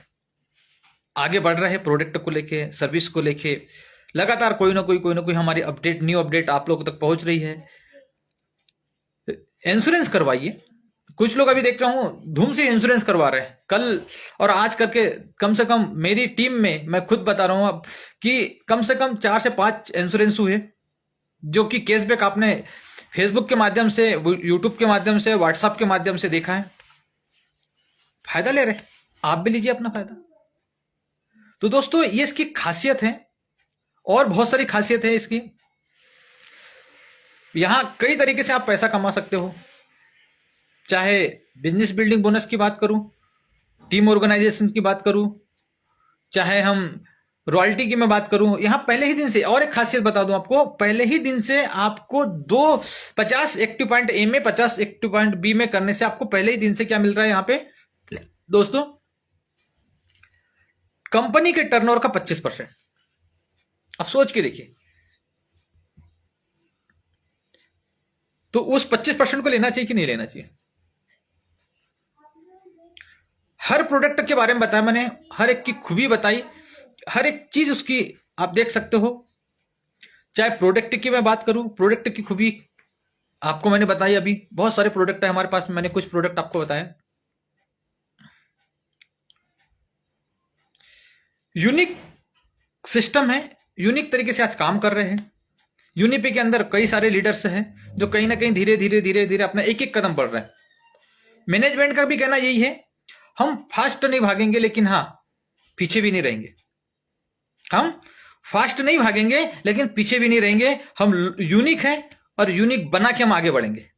आगे बढ़ रहे हैं प्रोडक्ट को लेके, सर्विस को लेके, लगातार कोई ना कोई हमारी अपडेट, न्यू अपडेट आप लोगों तक पहुंच रही है। इंश्योरेंस करवाइए, कुछ लोग अभी देख रहा हूं धूम से इंश्योरेंस करवा रहे हैं, कल और आज करके कम से कम मेरी टीम में, मैं खुद बता रहा हूं अब कि कम से कम 4 से 5 इंश्योरेंस हुए, जो कि कैशबैक आपने फेसबुक के माध्यम से, यूट्यूब के माध्यम से, व्हाट्सएप के माध्यम से देखा है, फायदा ले रहे, आप भी लीजिए अपना फायदा। तो दोस्तों ये इसकी खासियत है, और बहुत सारी खासियत है इसकी। यहां कई तरीके से आप पैसा कमा सकते हो, चाहे बिजनेस बिल्डिंग बोनस की बात करूं, टीम ऑर्गेनाइजेशन की बात करूं, चाहे हम रॉयल्टी की मैं बात करूं। यहां पहले ही दिन से, और एक खासियत बता दूं आपको, पहले ही दिन से आपको 50 एक्टिव पॉइंट ए में, 50 एक्टिव पॉइंट बी में करने से आपको पहले ही दिन से क्या मिल रहा है यहां पे दोस्तों, कंपनी के टर्नओवर का 25%। आप सोच के देखिए, तो उस 25% को लेना चाहिए कि नहीं लेना चाहिए? हर प्रोडक्ट के बारे में बताया मैंने, हर एक की खूबी बताई, हर एक चीज उसकी आप देख सकते हो। चाहे प्रोडक्ट की मैं बात करूं, प्रोडक्ट की खूबी आपको मैंने बताई, अभी बहुत सारे प्रोडक्ट है हमारे पास, मैंने कुछ प्रोडक्ट आपको बताया। यूनिक सिस्टम है, यूनिक तरीके से आज काम कर रहे हैं। यूनिपे के अंदर कई सारे लीडर्स हैं जो कहीं ना कहीं धीरे धीरे अपना एक एक कदम बढ़ रहे हैं। मैनेजमेंट का भी कहना यही है, हम फास्ट नहीं भागेंगे, लेकिन हाँ पीछे भी नहीं रहेंगे। हम फास्ट नहीं भागेंगे लेकिन पीछे भी नहीं रहेंगे। हम यूनिक है और यूनिक बना के हम आगे बढ़ेंगे।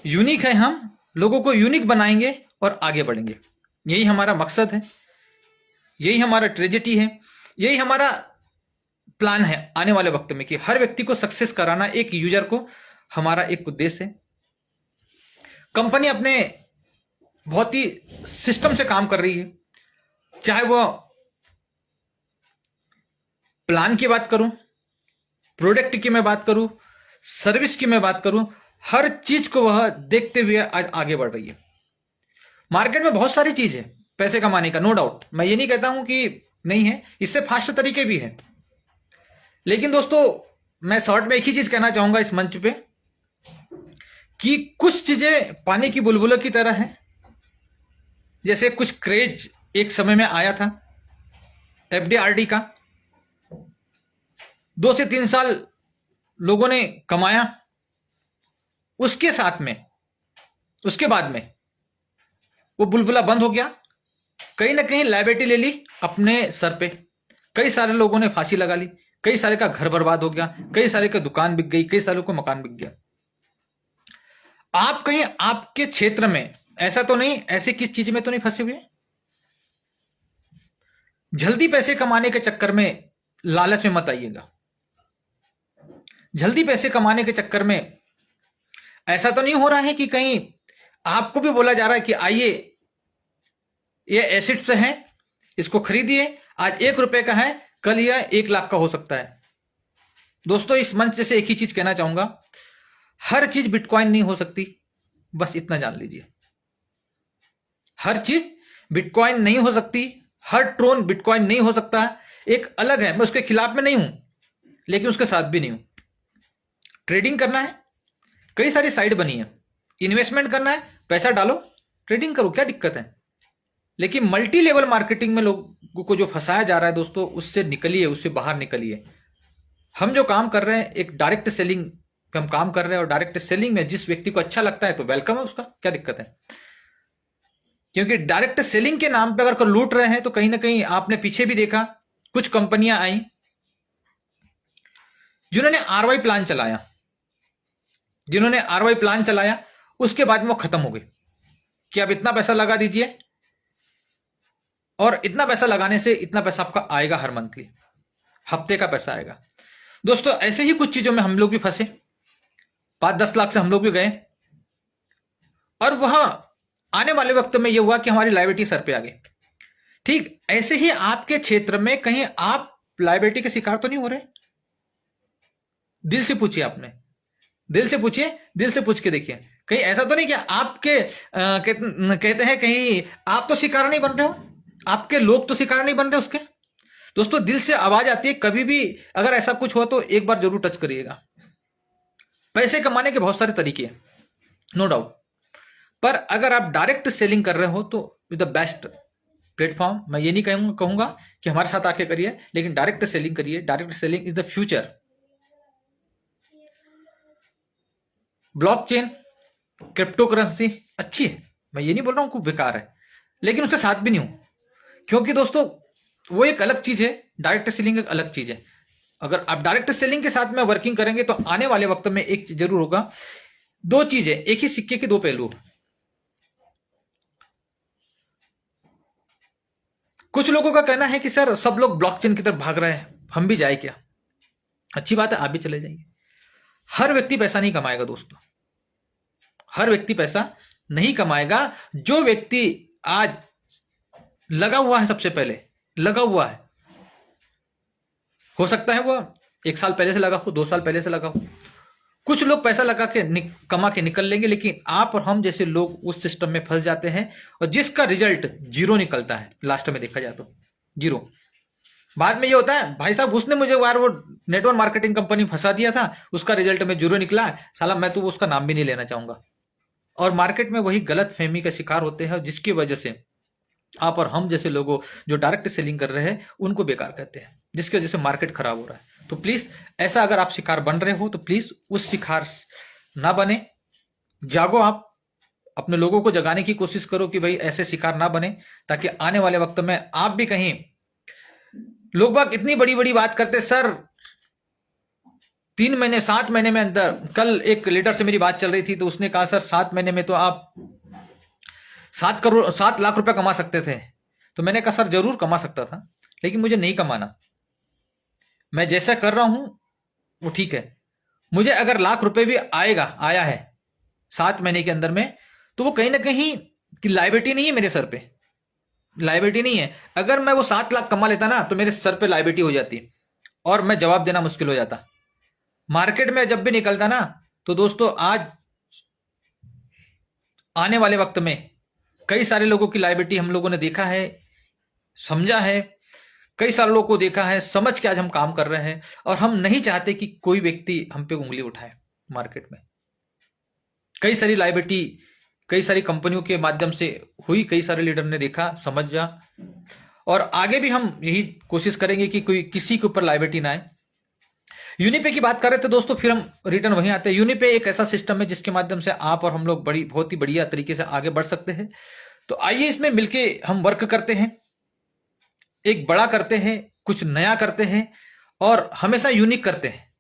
यूनिक है, हम लोगों को यूनिक बनाएंगे और आगे बढ़ेंगे। यही हमारा मकसद है, यही हमारा ट्रेजेडी है, यही हमारा प्लान है आने वाले वक्त में कि हर व्यक्ति को सक्सेस कराना, एक यूजर को, हमारा एक उद्देश्य है। कंपनी अपने बहुत ही सिस्टम से काम कर रही है, चाहे वो प्लान की बात करूं, प्रोडक्ट की मैं बात करूं, सर्विस की मैं बात करूं, हर चीज को वह देखते हुए आज आगे बढ़ रही है। मार्केट में बहुत सारी चीज है पैसे कमाने का, नो डाउट, मैं ये नहीं कहता हूं कि नहीं है, इससे फास्ट तरीके भी हैं। लेकिन दोस्तों मैं शॉर्ट में एक ही चीज कहना चाहूंगा इस मंच पे कि कुछ चीजें पानी की बुलबुलों की तरह हैं। जैसे कुछ क्रेज एक समय में आया था एफडीआरडी का, 2 से 3 साल लोगों ने कमाया, उसके साथ में, उसके बाद में वो बुलबुला बंद हो गया। कहीं ना कहीं लायबिलिटी ले ली अपने सर पे, कई सारे लोगों ने फांसी लगा ली, कई सारे का घर बर्बाद हो गया, कई सारे का दुकान बिक गई, कई सारे को मकान बिक गया। आप कहीं आपके क्षेत्र में ऐसा तो नहीं, ऐसे किस चीज में तो नहीं फंसे हुए? जल्दी पैसे कमाने के चक्कर में, लालच में मत आइएगा। जल्दी पैसे कमाने के चक्कर में ऐसा तो नहीं हो रहा है कि कहीं आपको भी बोला जा रहा है कि आइए ये एसेट्स हैं, इसको खरीदिए, आज 1 रुपए का है, कल यह 1 लाख का हो सकता है। दोस्तों इस मंच से एक ही चीज कहना चाहूंगा, हर चीज बिटकॉइन नहीं हो सकती, बस इतना जान लीजिए। हर चीज बिटकॉइन नहीं हो सकती, हर ट्रोन बिटकॉइन नहीं हो सकता। एक अलग है, मैं उसके खिलाफ में नहीं हूं, लेकिन उसके साथ भी नहीं हूं। ट्रेडिंग करना है, कई सारी साइट बनी है, इन्वेस्टमेंट करना है, पैसा डालो, ट्रेडिंग करो, क्या दिक्कत है। लेकिन मल्टी लेवल मार्केटिंग में लोगों को जो फंसाया जा रहा है दोस्तों, उससे निकलिए, उससे बाहर निकलिए। हम जो काम कर रहे हैं एक डायरेक्ट सेलिंग पे हम काम कर रहे हैं, और डायरेक्ट सेलिंग में जिस व्यक्ति को अच्छा लगता है तो वेलकम है, उसका क्या दिक्कत है। क्योंकि डायरेक्ट सेलिंग के नाम पे अगर कोई लूट रहे हैं तो कहीं ना कहीं आपने पीछे भी देखा, कुछ कंपनियां आई जिन्होंने आरवाई प्लान चलाया, उसके बाद में वो खत्म हो गई कि अब इतना पैसा लगा दीजिए, और इतना पैसा लगाने से इतना पैसा आपका आएगा, हर मंथली हफ्ते का पैसा आएगा। दोस्तों ऐसे ही कुछ चीजों में हम लोग भी फंसे, 5-10 लाख से हम लोग भी गए, और वह आने वाले वक्त में यह हुआ कि हमारी लायबिलिटी सर पे आ गई। ठीक ऐसे ही आपके क्षेत्र में कहीं आप लायबिलिटी के शिकार तो नहीं हो रहे? दिल से पूछिए, आपने दिल से पूछिए, दिल से पूछ के देखिए, कहीं ऐसा तो नहीं कि आपके कहते हैं कहीं आप तो शिकार नहीं बन रहे हो, आपके लोग तो शिकार नहीं बन रहे उसके। दोस्तों दिल से आवाज आती है, कभी भी अगर ऐसा कुछ हो तो एक बार जरूर टच करिएगा। पैसे कमाने के बहुत सारे तरीके हैं, नो डाउट, पर अगर आप डायरेक्ट सेलिंग कर रहे हो तो द बेस्ट प्लेटफॉर्म, मैं ये नहीं कहूंगा कि हमारे साथ आके करिए, लेकिन डायरेक्ट सेलिंग करिए। Direct selling is the future. Blockchain, crypto currency अच्छी है, मैं ये नहीं बोल रहा हूं कि बेकार है, लेकिन उसके साथ भी नहीं हूं, क्योंकि दोस्तों वो एक अलग चीज है, डायरेक्ट सेलिंग एक अलग चीज है। अगर आप डायरेक्ट सेलिंग के साथ में वर्किंग करेंगे तो आने वाले वक्त में एक जरूर होगा, दो चीजें, एक ही सिक्के के दो पहलू। कुछ लोगों का कहना है कि सर सब लोग ब्लॉकचेन की तरफ भाग रहे हैं, हम भी जाए क्या? अच्छी बात है, आप भी चले जाइए। हर व्यक्ति पैसा नहीं कमाएगा दोस्तों, हर व्यक्ति पैसा नहीं कमाएगा। जो व्यक्ति आज लगा हुआ है, सबसे पहले लगा हुआ है, हो सकता है वो 1 साल पहले से लगा हो, 2 साल पहले से लगा हो, कुछ लोग पैसा लगा के कमा के निकल लेंगे, लेकिन आप और हम जैसे लोग उस सिस्टम में फंस जाते हैं, और जिसका रिजल्ट जीरो निकलता है लास्ट में, देखा जाए तो जीरो। बाद में ये होता है, भाई साहब उसने मुझे बार वो नेटवर्क मार्केटिंग कंपनी फंसा दिया था, उसका रिजल्ट में जीरो निकला, साला मैं तो उसका नाम भी नहीं लेना चाहूंगा। और मार्केट में वही गलत फहमी का शिकार होते हैं, जिसकी वजह से आप और हम जैसे लोगों जो डायरेक्ट सेलिंग कर रहे हैं उनको बेकार कहते हैं, जिसकी वजह से मार्केट खराब हो रहा है। तो प्लीज ऐसा अगर आप शिकार बन रहे हो तो प्लीज उस शिकार ना बने, जागो, आप अपने लोगों को जगाने की कोशिश करो कि भाई ऐसे शिकार ना बने, ताकि आने वाले वक्त में आप भी कहीं, लोग बाग इतनी बड़ी बड़ी बात करते सर 3 महीने 7 महीने में अंदर, कल एक लीडर से मेरी बात चल रही थी तो उसने कहा सर 7 महीने में तो आप 7 लाख रुपए कमा सकते थे। तो मैंने कहा सर जरूर कमा सकता था, लेकिन मुझे नहीं कमाना, मैं जैसा कर रहा हूं वो ठीक है। मुझे अगर लाख रुपए भी आया है 7 महीने के अंदर में, तो वो कहीं ना कहीं की लायबिलिटी नहीं है मेरे सर पे, लायबिलिटी नहीं है। अगर मैं वो 7 लाख कमा लेता ना तो मेरे सर पे लायबिलिटी हो जाती और मैं जवाब देना मुश्किल हो जाता। मार्केट में जब भी निकलता ना तो दोस्तों, आज आने वाले वक्त में कई सारे लोगों की लायबिलिटी हम लोगों ने देखा है, समझा है, कई सारे लोगों को देखा है, समझ के आज हम काम कर रहे हैं, और हम नहीं चाहते कि कोई व्यक्ति हम पे उंगली उठाए। मार्केट में कई सारी लायबिलिटी कई सारी कंपनियों के माध्यम से हुई, कई सारे लीडर ने देखा, समझ जा, और आगे भी हम यही कोशिश करेंगे कि कोई किसी के ऊपर लायबिलिटी ना आए। यूनिपे की बात कर रहे थे दोस्तों, फिर हम रिटर्न वहीं आते हैं। यूनिपे एक ऐसा सिस्टम है जिसके माध्यम से आप और हम लोग बहुत ही बढ़िया तरीके से आगे बढ़ सकते हैं। तो आइए इसमें मिलके हम वर्क करते हैं, एक बड़ा करते हैं, कुछ नया करते हैं, और हमेशा यूनिक करते हैं।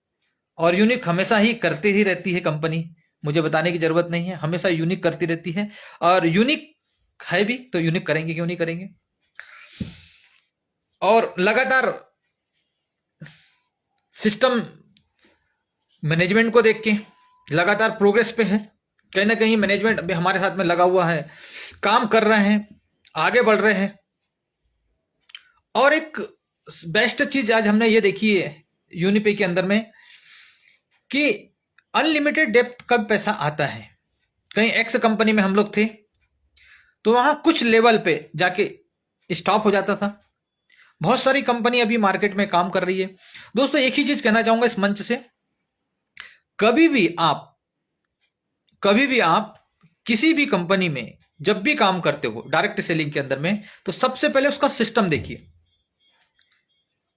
और यूनिक हमेशा ही करते ही रहती है कंपनी, मुझे बताने की जरूरत नहीं है, हमेशा यूनिक करती रहती है, और यूनिक है भी तो यूनिक करेंगे, क्यों नहीं करेंगे। और लगातार सिस्टम मैनेजमेंट को देख के लगातार प्रोग्रेस पे है, कहीं ना कहीं मैनेजमेंट अभी हमारे साथ में लगा हुआ है, काम कर रहे हैं, आगे बढ़ रहे हैं। और एक बेस्ट चीज आज हमने ये देखी है यूनिपे के अंदर में कि अनलिमिटेड डेप्थ का पैसा आता है। कहीं एक्स कंपनी में हम लोग थे तो वहां कुछ लेवल पे जाके स्टॉप हो जाता था, बहुत सारी कंपनी अभी मार्केट में काम कर रही है। दोस्तों एक ही चीज कहना चाहूंगा इस मंच से, कभी भी आप किसी भी कंपनी में जब भी काम करते हो डायरेक्ट सेलिंग के अंदर में, तो सबसे पहले उसका सिस्टम देखिए।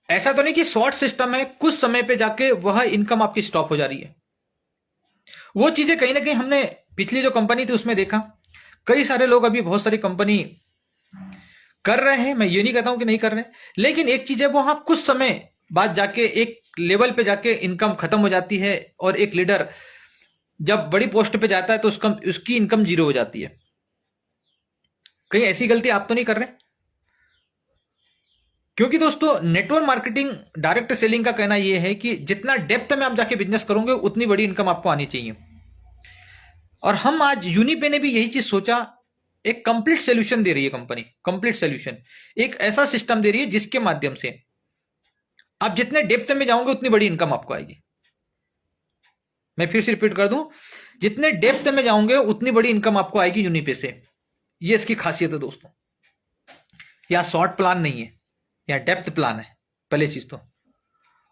ऐसा तो नहीं कि शॉर्ट सिस्टम है, कुछ समय पे जाके वह इनकम आपकी स्टॉप हो जा रही है। वो चीजें कहीं ना कहीं हमने पिछली जो कंपनी थी उसमें देखा। कई सारे लोग अभी बहुत सारी कंपनी कर रहे हैं, मैं ये नहीं कहता हूं कि नहीं कर रहे, लेकिन एक चीज है, वो हाँ कुछ समय बाद जाके एक लेवल पे जाके इनकम खत्म हो जाती है, और एक लीडर जब बड़ी पोस्ट पे जाता है तो उसकी इनकम जीरो हो जाती है। कहीं ऐसी गलती आप तो नहीं कर रहे? क्योंकि दोस्तों नेटवर्क मार्केटिंग डायरेक्ट सेलिंग का कहना यह है कि जितना डेप्थ में आप जाके बिजनेस करोगे उतनी बड़ी इनकम आपको आनी चाहिए। और हम आज यूनिपे ने भी यही चीज सोचा, एक कंप्लीट सोल्यूशन दे रही है कंपनी, कंप्लीट सोल्यूशन, एक ऐसा सिस्टम दे रही है जिसके माध्यम से आप जितने डेप्थ में जाओगे उतनी बड़ी इनकम आपको आएगी। मैं फिर से रिपीट कर दूं, जितने डेप्थ में जाओगे उतनी बड़ी इनकम आपको आएगी यूनिपे से। ये इसकी खासियत है दोस्तों। यह शॉर्ट प्लान नहीं है, यह डेप्थ प्लान है पहले चीज तो,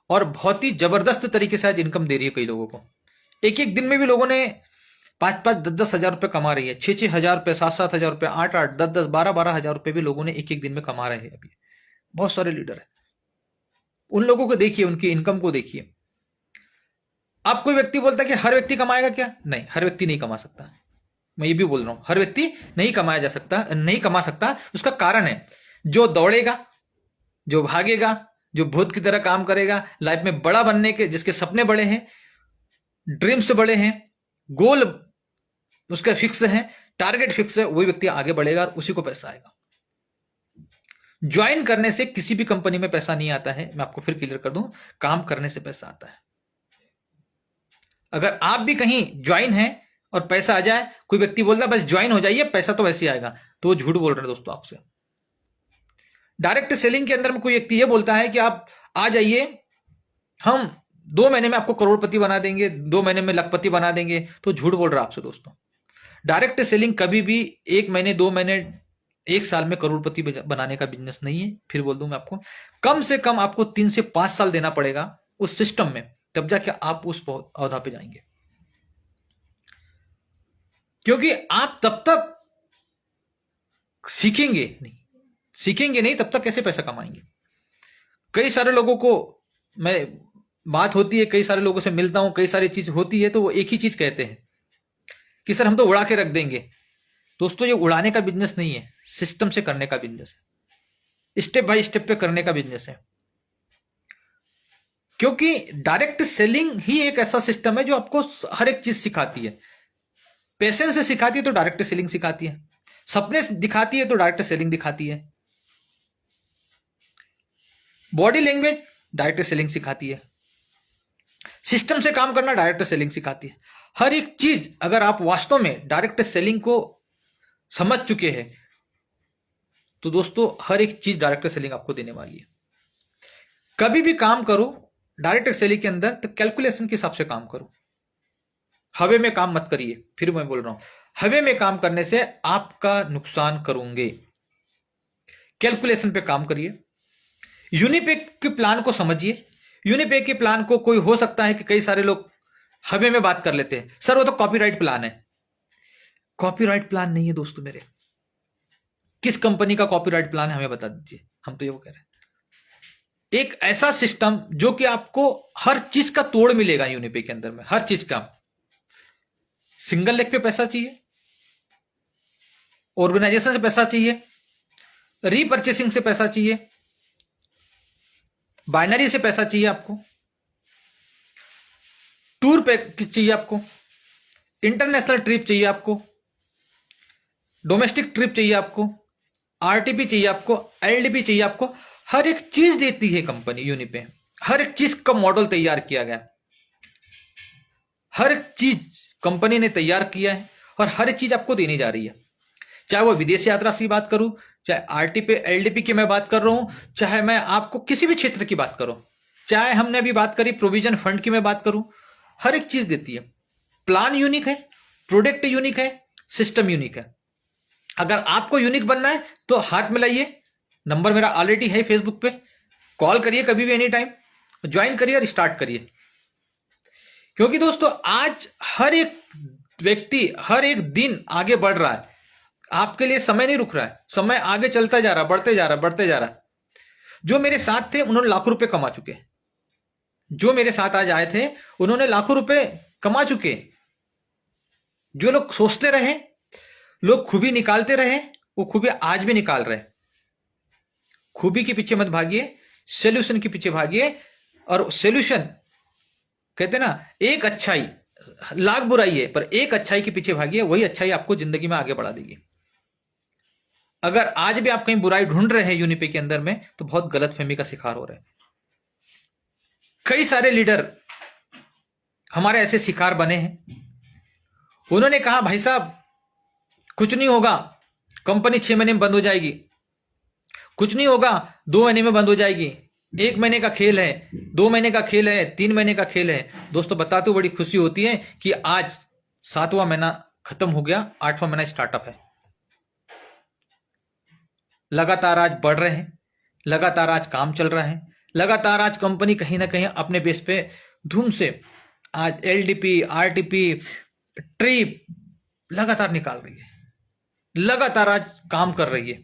और बहुत ही जबरदस्त तरीके से आज इनकम दे रही है कई लोगों को। एक एक दिन में भी लोगों ने 5-5, 10-10 हजार रुपए कमा रही है, 6-6 हजार रुपए, 7-7 हजार रुपए, 8-8, 10-10, 12-12 हजार रुपए भी लोगों ने एक एक दिन में कमा रहे हैं अभी। बहुत सारे लीडर है, उन लोगों को देखिए, उनकी इनकम को देखिए। आप कोई व्यक्ति बोलता है कि हर व्यक्ति कमाएगा क्या? नहीं, हर व्यक्ति नहीं कमा सकता। मैं ये भी बोल रहा हूं, हर व्यक्ति नहीं कमाया जा सकता, नहीं कमा सकता। उसका कारण है, जो दौड़ेगा, जो भागेगा, जो भूत की तरह काम करेगा, लाइफ में बड़ा बनने के, जिसके सपने बड़े हैं, ड्रीम्स बड़े हैं, गोल उसका फिक्स है, टारगेट फिक्स है, वही व्यक्ति आगे बढ़ेगा और उसी को पैसा आएगा। ज्वाइन करने से किसी भी कंपनी में पैसा नहीं आता है, मैं आपको फिर क्लियर कर दूं, काम करने से पैसा आता है। अगर आप भी कहीं ज्वाइन है और पैसा आ जाए, कोई व्यक्ति बोलता है बस ज्वाइन हो जाइए पैसा तो वैसे आएगा, तो वो झूठ बोल रहे हैं दोस्तों आपसे। डायरेक्ट सेलिंग के अंदर में कोई व्यक्ति ये बोलता है कि आप आ जाइए, हम 2 महीने में आपको करोड़पति बना देंगे, 2 महीने में लखपति बना देंगे, तो झूठ बोल रहा है आपसे दोस्तों। डायरेक्ट सेलिंग कभी भी 1 महीने, 2 महीने, 1 साल में करोड़पति बनाने का बिजनेस नहीं है। फिर बोल दूं मैं आपको, कम से कम आपको 3 से 5 साल देना पड़ेगा उस सिस्टम में, तब जाके आप उस औहदा पे जाएंगे। क्योंकि आप तब तक सीखेंगे नहीं तब तक कैसे पैसा कमाएंगे। कई सारे लोगों को मैं बात होती है, कई सारे लोगों से मिलता हूं, कई सारी चीज होती है, तो वो एक ही चीज कहते हैं कि सर हम तो उड़ा के रख देंगे। दोस्तों ये उड़ाने का बिजनेस नहीं है, सिस्टम से करने का बिजनेस है, स्टेप बाय स्टेप पे करने का बिजनेस है। क्योंकि डायरेक्ट सेलिंग ही एक ऐसा सिस्टम है जो आपको हर एक चीज सिखाती है। पेशेंस से सिखाती है तो डायरेक्ट सेलिंग सिखाती है, सपने दिखाती है तो डायरेक्ट सेलिंग दिखाती है, बॉडी लैंग्वेज डायरेक्ट सेलिंग सिखाती है, सिस्टम से काम करना डायरेक्ट सेलिंग सिखाती है। हर एक चीज अगर आप वास्तव में डायरेक्ट सेलिंग को समझ चुके हैं तो दोस्तों हर एक चीज डायरेक्ट सेलिंग आपको देने वाली है। कभी भी काम करो डायरेक्ट सेलिंग के अंदर तो कैलकुलेशन के हिसाब से काम करो, हवे में काम मत करिए। फिर मैं बोल रहा हूं, हवे में काम करने से आपका नुकसान करोगे, कैलकुलेशन पे काम करिए। यूनिपे के प्लान को समझिए। यूनिपे के प्लान को कोई हो सकता है कि कई सारे लोग हवे में बात कर लेते हैं, सर वो तो कॉपीराइट प्लान है। कॉपीराइट प्लान नहीं है दोस्तों मेरे। किस कंपनी का कॉपीराइट प्लान है हमें बता दीजिए, हम तो ये वो कह रहे हैं। एक ऐसा सिस्टम जो कि आपको हर चीज का तोड़ मिलेगा यूनिपे के अंदर में, हर चीज का। सिंगल लेग पे पैसा चाहिए, ऑर्गेनाइजेशन से पैसा चाहिए, रीपर्चेसिंग से पैसा चाहिए, बाइनरी से पैसा चाहिए आपको, टूर पैकेज चाहिए आपको, इंटरनेशनल ट्रिप चाहिए आपको, डोमेस्टिक ट्रिप चाहिए आपको, आरटीपी चाहिए आपको, एलडीपी चाहिए आपको। हर एक चीज देती है कंपनी यूनिपे, हर एक चीज का मॉडल तैयार किया गया, हर एक चीज कंपनी ने तैयार किया है और हर एक चीज आपको देनी जा रही है। चाहे वो विदेश यात्रा की बात करूं, चाहे आरटीपी एलडीपी की मैं बात कर रहा हूं, चाहे मैं आपको किसी भी क्षेत्र की बात करूं, चाहे हमने अभी बात करी प्रोविजन फंड की मैं बात करूं, हर एक चीज देती है। प्लान यूनिक है, प्रोडक्ट यूनिक है, सिस्टम यूनिक है। अगर आपको यूनिक बनना है तो हाथ मिलाइए, नंबर मेरा ऑलरेडी है फेसबुक पे, कॉल करिए कभी भी, एनी टाइम ज्वाइन करिए और स्टार्ट करिए। क्योंकि दोस्तों आज हर एक व्यक्ति हर एक दिन आगे बढ़ रहा है, आपके लिए समय नहीं रुक रहा है, समय आगे चलता जा रहा, बढ़ते जा रहा, बढ़ते जा रहा। जो मेरे साथ थे उन्होंने लाखों रुपए कमा चुके, जो मेरे साथ आज आए थे उन्होंने लाखों रुपए कमा चुके। जो लोग सोचते रहे, लोग खूबी निकालते रहे, वो खूबी आज भी निकाल रहे। खूबी के पीछे मत भागिए, सॉल्यूशन के पीछे भागिए। और सॉल्यूशन कहते ना, एक अच्छाई लाख बुराई है, पर एक अच्छाई के पीछे भागिए, वही अच्छाई आपको जिंदगी में आगे बढ़ा देगी। अगर आज भी आप कहीं बुराई ढूंढ रहे हैं यूनिपे के अंदर में, तो बहुत गलतफहमी का शिकार हो रहे हैं। कई सारे लीडर हमारे ऐसे शिकार बने हैं। उन्होंने कहा भाई साहब कुछ नहीं होगा, कंपनी 6 महीने में बंद हो जाएगी, कुछ नहीं होगा 2 महीने में बंद हो जाएगी, 1 महीने का खेल है, 2 महीने का खेल है, 3 महीने का खेल है। दोस्तों बताते हुए बड़ी खुशी होती है कि आज 7वां महीना खत्म हो गया, 8वां महीना स्टार्टअप है। लगातार आज बढ़ रहे हैं, लगातार आज काम चल रहा है, लगातार आज कंपनी कहीं ना कहीं अपने बेस पे धूम से आज एलडीपी, आरटीपी, ट्रिप लगातार निकाल रही है, लगातार आज काम कर रही है।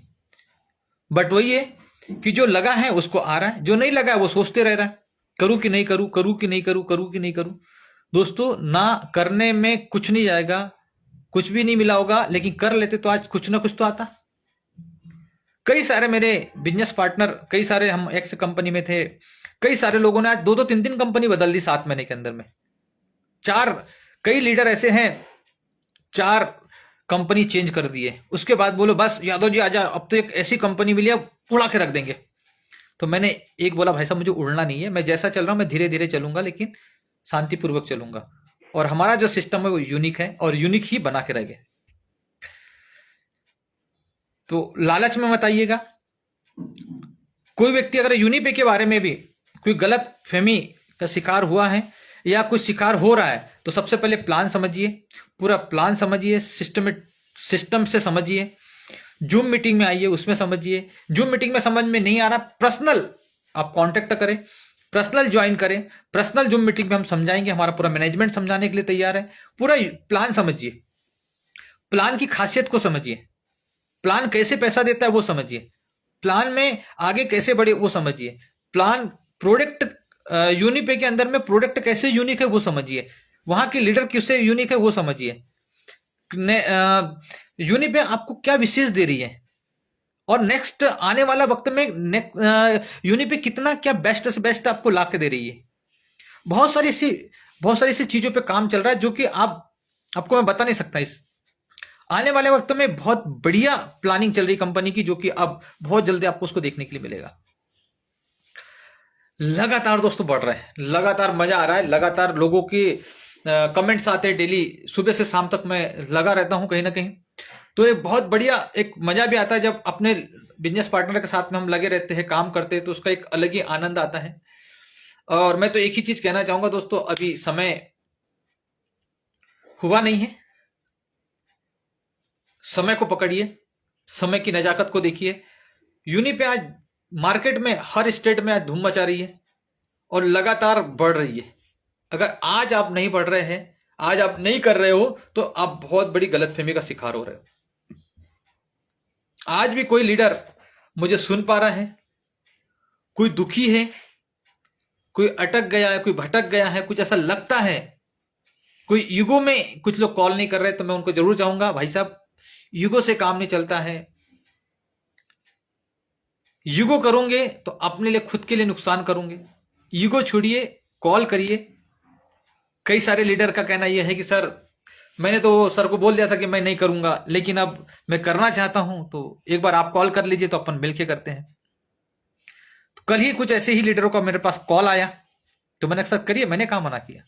बट वही है कि जो लगा है उसको आ रहा है, जो नहीं लगा है वो सोचते रह रहा है, करूं कि नहीं करूं, करूं कि नहीं करूं, करूं कि नहीं करूं। दोस्तों ना करने में कुछ नहीं जाएगा, कुछ भी नहीं मिला होगा, लेकिन कर लेते तो आज कुछ ना कुछ तो आता। कई सारे मेरे बिजनेस पार्टनर, कई सारे हम एक्स कंपनी में थे, कई सारे लोगों ने आज 2-2, 3-3 कंपनी बदल दी 7 महीने के अंदर में। कई लीडर ऐसे हैं 4 कंपनी चेंज कर दिए, उसके बाद बोलो बस यादव जी आजा, अब तो एक ऐसी कंपनी मिली अब उड़ा के रख देंगे। तो मैंने एक बोला भाई साहब मुझे उड़ना नहीं है, मैं जैसा चल रहा हूं मैं धीरे धीरे चलूंगा, लेकिन शांतिपूर्वक चलूंगा। और हमारा जो सिस्टम है वो यूनिक है और यूनिक ही बना के रहेगा। तो लालच में मत आइएगा। कोई व्यक्ति अगर यूनिपे के बारे में भी कोई गलत फहमी का शिकार हुआ है या कुछ शिकार हो रहा है, तो सबसे पहले प्लान समझिए, पूरा प्लान समझिए, सिस्टम से समझिए। जूम मीटिंग में आइए, उसमें समझिए। जूम मीटिंग में समझ में नहीं आ रहा, पर्सनल आप कांटेक्ट करें, पर्सनल ज्वाइन करें, पर्सनल जूम मीटिंग में हम समझाएंगे, हमारा पूरा मैनेजमेंट समझाने के लिए तैयार है। पूरा प्लान समझिए, प्लान की खासियत को समझिए, प्लान कैसे पैसा देता है वो समझिए, प्लान में आगे कैसे बढ़े वो समझिए, प्लान प्रोडक्ट यूनिपे के अंदर में प्रोडक्ट कैसे यूनिक है वो समझिए, वहां के लीडर किससे यूनिक है वो समझिए, यूनिपे आपको क्या विशेष दे रही है, और नेक्स्ट आने वाला वक्त में यूनिपे कितना क्या बेस्ट से बेस्ट आपको ला के दे रही है। बहुत सारी ऐसी चीजों पे काम चल रहा है जो कि आपको मैं बता नहीं सकता। इस आने वाले वक्त में बहुत बढ़िया प्लानिंग चल रही कंपनी की, जो कि अब बहुत जल्दी आपको उसको देखने के लिए मिलेगा। लगातार दोस्तों बढ़ रहा है, लगातार मजा आ रहा है, लगातार लोगों की कमेंट्स आते हैं, डेली सुबह से शाम तक मैं लगा रहता हूं कहीं ना कहीं। तो एक बहुत बढ़िया एक मजा भी आता है जब अपने बिजनेस पार्टनर के साथ में हम लगे रहते हैं, काम करते हैं, तो उसका एक अलग ही आनंद आता है। और मैं तो एक ही चीज कहना चाहूंगा दोस्तों, अभी समय हुआ नहीं है, समय को पकड़िए, समय की नजाकत को देखिए। यूनिपे आज मार्केट में हर स्टेट में आज धूम मचा रही है और लगातार बढ़ रही है। अगर आज आप नहीं बढ़ रहे हैं, आज आप नहीं कर रहे हो, तो आप बहुत बड़ी गलतफहमी का शिकार हो रहे हो। आज भी कोई लीडर मुझे सुन पा रहा है, कोई दुखी है, कोई अटक गया है, कोई भटक गया है, कुछ ऐसा लगता है, कोई ईगो में कुछ लोग कॉल नहीं कर रहे, तो मैं उनको जरूर चाहूंगा भाई साहब ईगो से काम नहीं चलता है। ईगो करोगे तो अपने लिए खुद के लिए नुकसान करोगे। ईगो छोड़िए, कॉल करिए। कई सारे लीडर का कहना यह है कि सर मैंने तो सर को बोल दिया था कि मैं नहीं करूंगा, लेकिन अब मैं करना चाहता हूं, तो एक बार आप कॉल कर लीजिए तो अपन मिलके करते हैं। तो कल ही कुछ ऐसे ही लीडरों का मेरे पास कॉल आया, तो मैंने सर करिए, मैंने कहा मना किया।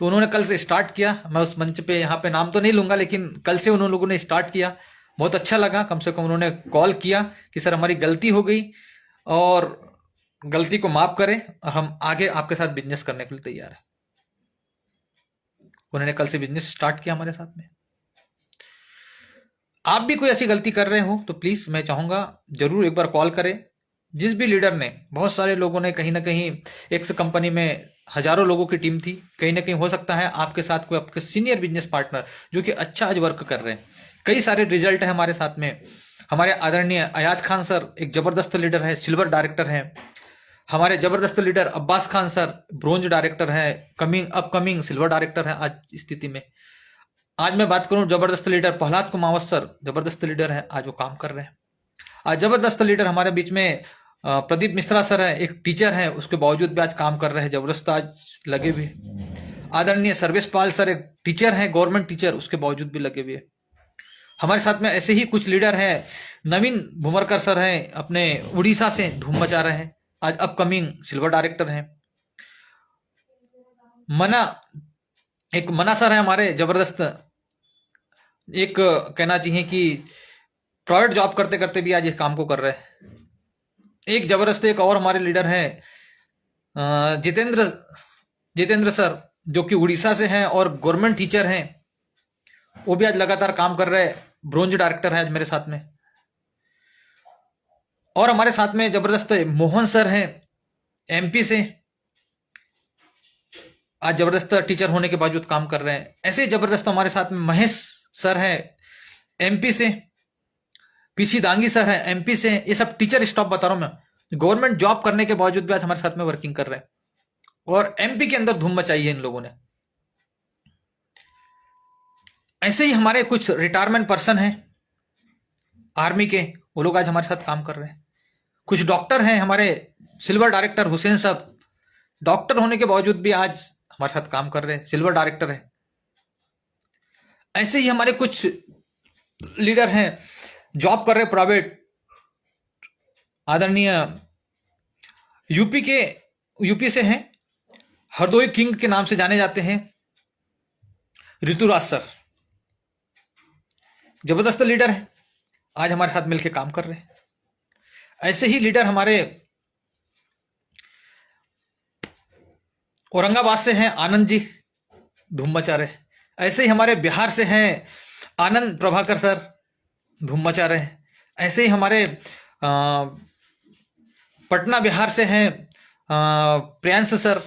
तो उन्होंने कल से स्टार्ट किया। मैं उस मंच पे यहाँ पे नाम तो नहीं लूंगा, लेकिन कल से उन लोगों ने स्टार्ट किया। बहुत अच्छा लगा, कम से कम उन्होंने कॉल किया कि सर हमारी गलती हो गई और गलती को माफ करें और हम आगे आपके साथ बिजनेस करने के लिए तैयार है। उन्होंने कल से बिजनेस स्टार्ट किया हमारे साथ में। आप भी कोई ऐसी गलती कर रहे हो तो प्लीज मैं चाहूंगा जरूर एक बार कॉल करें। जिस भी लीडर ने, बहुत सारे लोगों ने कहीं ना कहीं, एक कंपनी में हजारों लोगों की टीम थी, कहीं ना कहीं हो सकता है आपके साथ कोई आपके सीनियर बिजनेस पार्टनर जो कि अच्छा आज वर्क कर रहे हैं, कई सारे रिजल्ट है हमारे साथ में। हमारे आदरणीय अयाज खान सर एक जबरदस्त लीडर है, सिल्वर डायरेक्टर है। हमारे जबरदस्त leader Abbas Khan sir bronze director है, अपकमिंग सिल्वर डायरेक्टर है आज स्थिति में। आज मैं बात करूं जबरदस्त लीडर प्रहलाद कुमावत सर, जबरदस्त लीडर है, आज वो काम कर रहे हैं। आज जबरदस्त लीडर हमारे बीच में प्रदीप मिश्रा सर है, एक टीचर है, उसके बावजूद भी आज काम कर रहे हैं, जबरदस्त आज लगे हुए। आदरणीय सर्वेश पाल सर एक टीचर है, गवर्नमेंट टीचर, उसके बावजूद भी लगे हुए। हमारे साथ में ऐसे ही कुछ लीडर हैं। नवीन भुमरकर सर हैं, अपने उड़ीसा से धूम मचा रहे हैं, आज अपकमिंग सिल्वर डायरेक्टर हैं। मना सर है हमारे जबरदस्त, एक कहना चाहिए कि प्राइवेट जॉब करते करते भी आज इस काम को कर रहे हैं। एक जबरदस्त एक और हमारे लीडर हैं जितेंद्र सर, जो कि उड़ीसा से हैं और गवर्नमेंट टीचर हैं, वो भी आज लगातार काम कर रहे हैं, ब्रोंज डायरेक्टर है आज मेरे साथ में। और हमारे साथ में जबरदस्त मोहन सर हैं एमपी से, आज जबरदस्त टीचर होने के बावजूद काम कर रहे हैं। ऐसे जबरदस्त हमारे साथ में महेश सर हैं एमपी से, पीसी दांगी सर है एमपी से। ये सब टीचर स्टॉप बता रहा हूं मैं, गवर्नमेंट जॉब करने के बावजूद भी आज हमारे साथ में वर्किंग कर रहे हैं और एमपी के अंदर धूम मचाई है इन लोगों ने। ऐसे ही हमारे कुछ रिटायरमेंट पर्सन हैं आर्मी के, वो लोग आज हमारे साथ काम कर रहे हैं। कुछ डॉक्टर हैं हमारे, सिल्वर डायरेक्टर हुसैन साहब, डॉक्टर होने के बावजूद भी आज हमारे साथ काम कर रहे हैं, सिल्वर डायरेक्टर है। ऐसे ही हमारे कुछ लीडर हैं जॉब कर रहे प्राइवेट, आदरणीय यूपी से हैं, हरदोई किंग के नाम से जाने जाते हैं, ऋतुराज सर, जबरदस्त लीडर है, आज हमारे साथ मिलकर काम कर रहे हैं। ऐसे ही लीडर हमारे औरंगाबाद से हैं आनंद जी, धूम मचा रहे। ऐसे ही हमारे बिहार से हैं आनंद प्रभाकर सर, धूम मचा रहे हैं। ऐसे ही हमारे पटना बिहार से हैं प्रियांश सर,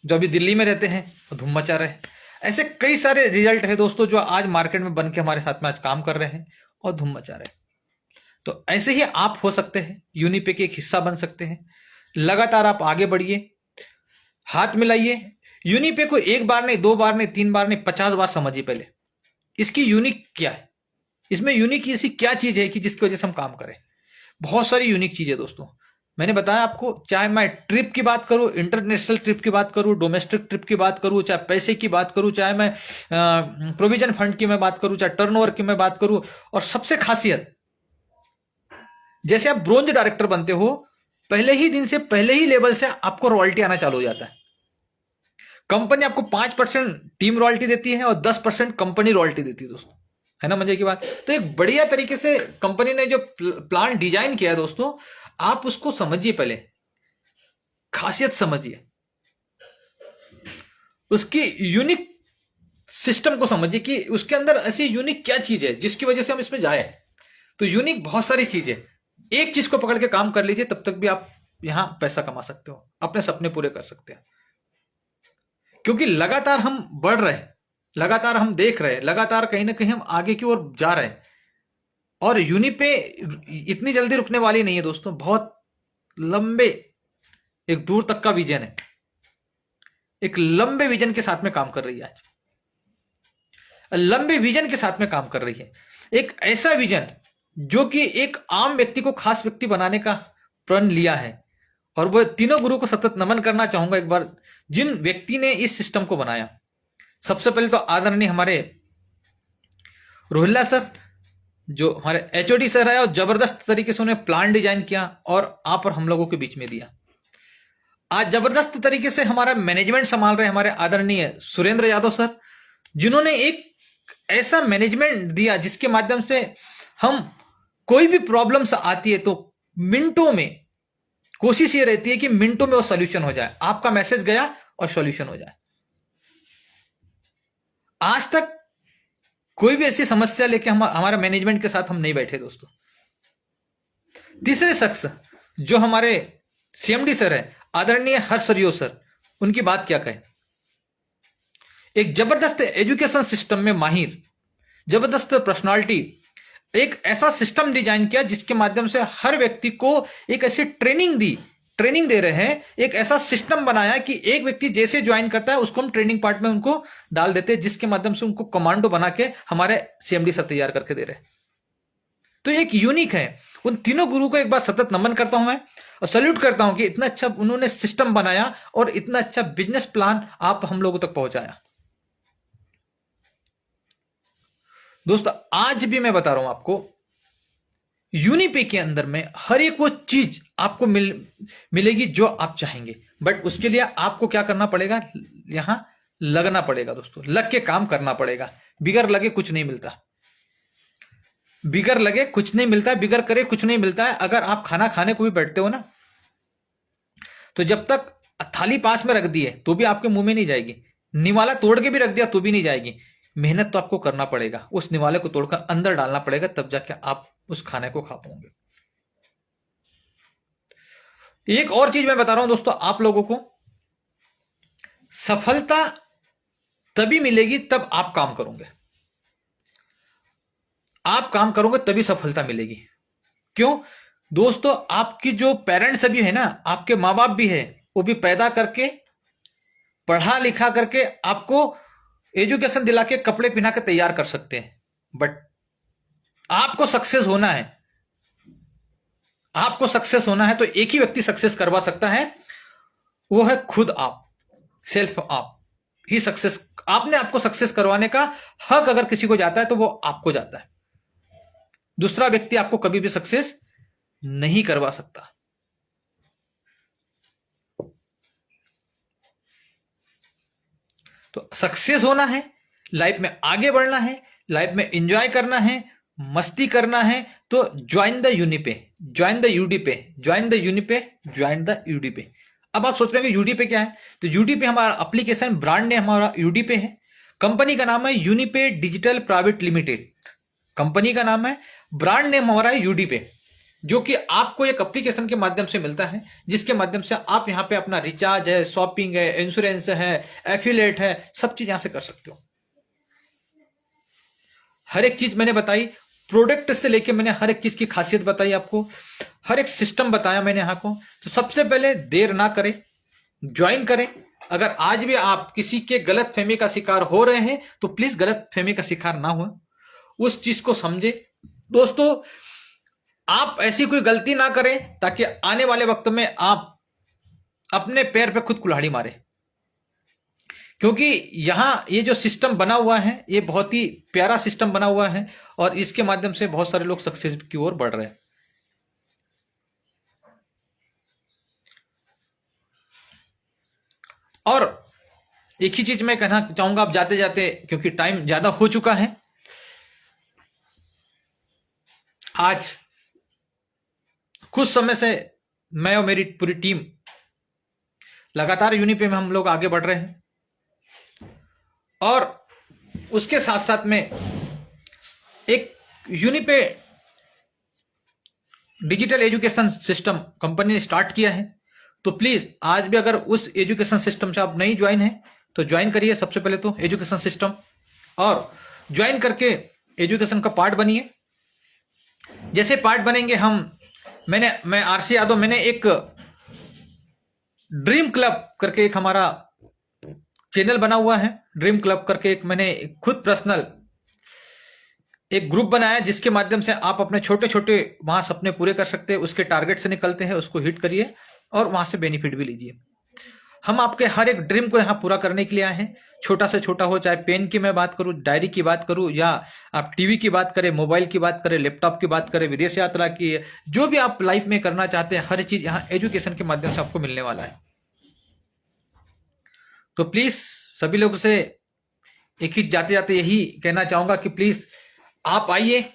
जो अभी दिल्ली में रहते हैं, धूम मचा रहे हैं। ऐसे कई सारे रिजल्ट है दोस्तों जो आज मार्केट में बन के हमारे साथ में आज काम कर रहे हैं और धूम मचा रहे हैं। तो ऐसे ही आप हो सकते हैं, यूनिपे के एक हिस्सा बन सकते हैं। लगातार आप आगे बढ़िए, हाथ मिलाइए। यूनिपे को एक बार नहीं, दो बार नहीं, तीन बार नहीं, 50 बार समझिए पहले इसकी यूनिक क्या है, इसमें यूनिक ऐसी क्या चीज है कि जिसकी वजह से हम काम करें। बहुत सारी यूनिक चीज है दोस्तों, मैंने बताया आपको। चाहे मैं ट्रिप की बात करूं, इंटरनेशनल ट्रिप की बात करूं, डोमेस्टिक ट्रिप की बात करूं, चाहे पैसे की बात करूं, चाहे मैं प्रोविजन फंड की मैं बात करूं, चाहे टर्नओवर की मैं बात करूं। और सबसे खासियत, जैसे आप ब्रोंज डायरेक्टर बनते हो, पहले ही दिन से, पहले ही लेवल से आपको रॉयल्टी आना चालू हो जाता है। कंपनी आपको 5% टीम रॉयल्टी देती है और 10% कंपनी रॉयल्टी देती है दोस्तों, है ना मजे की बात। तो एक बढ़िया तरीके से कंपनी ने जो प्लान डिजाइन किया है दोस्तों, आप उसको समझिए, पहले खासियत समझिए, उसकी यूनिक सिस्टम को समझिए कि उसके अंदर ऐसी यूनिक क्या चीज है जिसकी वजह से हम इसमें जाए। तो यूनिक बहुत सारी चीज है, एक चीज को पकड़ के काम कर लीजिए, तब तक भी आप यहां पैसा कमा सकते हो, अपने सपने पूरे कर सकते हैं। क्योंकि लगातार हम बढ़ रहे हैं, लगातार हम देख रहे हैं, लगातार कहीं ना कहीं हम आगे की ओर जा रहे हैं। और यूनिपे इतनी जल्दी रुकने वाली नहीं है दोस्तों, बहुत लंबे, एक दूर तक का विजन है, एक लंबे विजन के साथ में काम कर रही है आज, लंबे विजन के साथ में काम कर रही है। एक ऐसा विजन जो कि एक आम व्यक्ति को खास व्यक्ति बनाने का प्रण लिया है। और वो तीनों गुरु को सतत नमन करना चाहूंगा एक बार, जिन व्यक्ति ने इस सिस्टम को बनाया। सबसे पहले तो आदरणीय हमारे रोहिल्ला सर, जो हमारे एचओडी सर है, और जबरदस्त तरीके से उन्हें प्लान डिजाइन किया और आप और हम लोगों के बीच में दिया। आज जबरदस्त तरीके से हमारा मैनेजमेंट संभाल रहे हमारे आदरणीय सुरेंद्र यादव सर, जिन्होंने एक ऐसा मैनेजमेंट दिया जिसके माध्यम से हम, कोई भी प्रॉब्लम्स आती है तो मिनटों में, कोशिश ये रहती है कि मिनटों में वो सॉल्यूशन हो जाए, आपका मैसेज गया और सॉल्यूशन हो जाए। आज तक कोई भी ऐसी समस्या लेके हमारा मैनेजमेंट के साथ हम नहीं बैठे दोस्तों। तीसरे शख्स जो हमारे सीएमडी सर है, आदरणीय हर्ष सरियो सर, उनकी बात क्या कहे। एक जबरदस्त एजुकेशन सिस्टम में माहिर, जबरदस्त पर्सनालिटी, एक ऐसा सिस्टम डिजाइन किया जिसके माध्यम से हर व्यक्ति को एक ऐसी ट्रेनिंग दे रहे हैं, एक ऐसा सिस्टम बनाया कि एक व्यक्ति जैसे ज्वाइन करता है उसको हम ट्रेनिंग पार्ट में उनको डाल देते हैं, जिसके माध्यम से उनको कमांडो बना के हमारे सीएमडी सर तैयार करके दे रहे हैं। तो एक यूनिक है। उन तीनों गुरु को एक बार सतत नमन करता हूं मैं और सैल्यूट करता हूं कि इतना अच्छा उन्होंने सिस्टम बनाया और इतना अच्छा बिजनेस प्लान आप हम लोगों तक पहुंचाया। दोस्तों आज भी मैं बता रहा हूं आपको, यूनिपे के अंदर में हर एक वो चीज आपको मिलेगी जो आप चाहेंगे, बट उसके लिए आपको क्या करना पड़ेगा, यहां लगना पड़ेगा दोस्तों, लग के काम करना पड़ेगा। बिगर लगे कुछ नहीं मिलता, बिगर लगे कुछ नहीं मिलता है, बिगर करे कुछ नहीं मिलता है। अगर आप खाना खाने को भी बैठते हो ना, तो जब तक थाली पास में रख दी है तो भी आपके मुंह में नहीं जाएगी, निवाला तोड़ के भी रख दिया तो भी नहीं जाएगी। मेहनत तो आपको करना पड़ेगा, उस निवाले को तोड़कर अंदर डालना पड़ेगा, तब जाके आप उस खाने को खा पाओगे। एक और चीज मैं बता रहा हूं दोस्तों आप लोगों को, सफलता तभी मिलेगी तब आप काम करोगे, आप काम करोगे तभी सफलता मिलेगी। क्यों दोस्तों, आपकी जो पेरेंट्स अभी है ना, आपके मां बाप भी है, वो भी पैदा करके पढ़ा लिखा करके आपको एजुकेशन दिला के कपड़े पहना के तैयार कर सकते हैं, बट आपको सक्सेस होना है, आपको सक्सेस होना है तो एक ही व्यक्ति सक्सेस करवा सकता है, वो है खुद आप, सेल्फ आप ही सक्सेस। आपने आपको सक्सेस करवाने का हक अगर किसी को जाता है तो वो आपको जाता है, दूसरा व्यक्ति आपको कभी भी सक्सेस नहीं करवा सकता। तो सक्सेस होना है, लाइफ में आगे बढ़ना है, लाइफ में एंजॉय करना है, मस्ती करना है, तो join the Unipay, join the यूडीपे, join the Unipay, join the यूडीपे। अब आप सोच रहे हैं यूडीपे क्या है, तो यूडीपे हमारा एप्लीकेशन, ब्रांड नेम हमारा यूडीपे है, कंपनी का नाम है यूनिपे डिजिटल प्राइवेट लिमिटेड, कंपनी का नाम है, ब्रांड नेम हमारा है यूडीपे, जो कि आपको एक एप्लीकेशन के माध्यम से मिलता है, जिसके माध्यम से आप यहां पे अपना रिचार्ज है, शॉपिंग है, इंश्योरेंस है, एफिलिएट है, सब चीज यहां से कर सकते हो। हर एक चीज मैंने बताई, प्रोडक्ट से लेके मैंने हर एक चीज की खासियत बताई आपको, हर एक सिस्टम बताया मैंने यहां को। तो सबसे पहले देर ना करें, ज्वाइन करें। अगर आज भी आप किसी के गलत फहमी का शिकार हो रहे हैं तो प्लीज गलत फहमी का शिकार ना हो, उस चीज को समझे दोस्तों। आप ऐसी कोई गलती ना करें ताकि आने वाले वक्त में आप अपने पैर पे खुद कुल्हाड़ी मारे, क्योंकि यहां ये जो सिस्टम बना हुआ है ये बहुत ही प्यारा सिस्टम बना हुआ है और इसके माध्यम से बहुत सारे लोग सक्सेस की ओर बढ़ रहे हैं। और एक ही चीज मैं कहना चाहूंगा आप जाते जाते, क्योंकि टाइम ज्यादा हो चुका है, आज कुछ समय से मैं और मेरी पूरी टीम लगातार यूनिपे में हम लोग आगे बढ़ रहे हैं, और उसके साथ साथ में एक यूनिपे डिजिटल एजुकेशन सिस्टम कंपनी ने स्टार्ट किया है। तो प्लीज आज भी अगर उस एजुकेशन सिस्टम से आप नहीं ज्वाइन है तो ज्वाइन करिए, सबसे पहले तो एजुकेशन सिस्टम, और ज्वाइन करके एजुकेशन का पार्ट बनिए। जैसे पार्ट बनेंगे मैं आरसी यादव, मैंने एक ड्रीम क्लब करके एक हमारा चैनल बना हुआ है, ड्रीम क्लब करके एक मैंने खुद पर्सनल एक ग्रुप बनाया, जिसके माध्यम से आप अपने छोटे छोटे वहां सपने पूरे कर सकते हैं, उसके टारगेट से निकलते हैं, उसको हिट करिए और वहां से बेनिफिट भी लीजिए। हम आपके हर एक ड्रीम को यहाँ पूरा करने के लिए आए हैं, छोटा से छोटा हो, चाहे पेन की मैं बात करूं, डायरी की बात करूं, या आप टीवी की बात करें, मोबाइल की बात करें, लैपटॉप की बात करें, विदेश यात्रा की, जो भी आप लाइफ में करना चाहते हैं, हर चीज यहाँ एजुकेशन के माध्यम से आपको मिलने वाला है। तो प्लीज सभी लोगों से एक ही जाते जाते यही कहना चाहूंगा कि प्लीज आप आइए,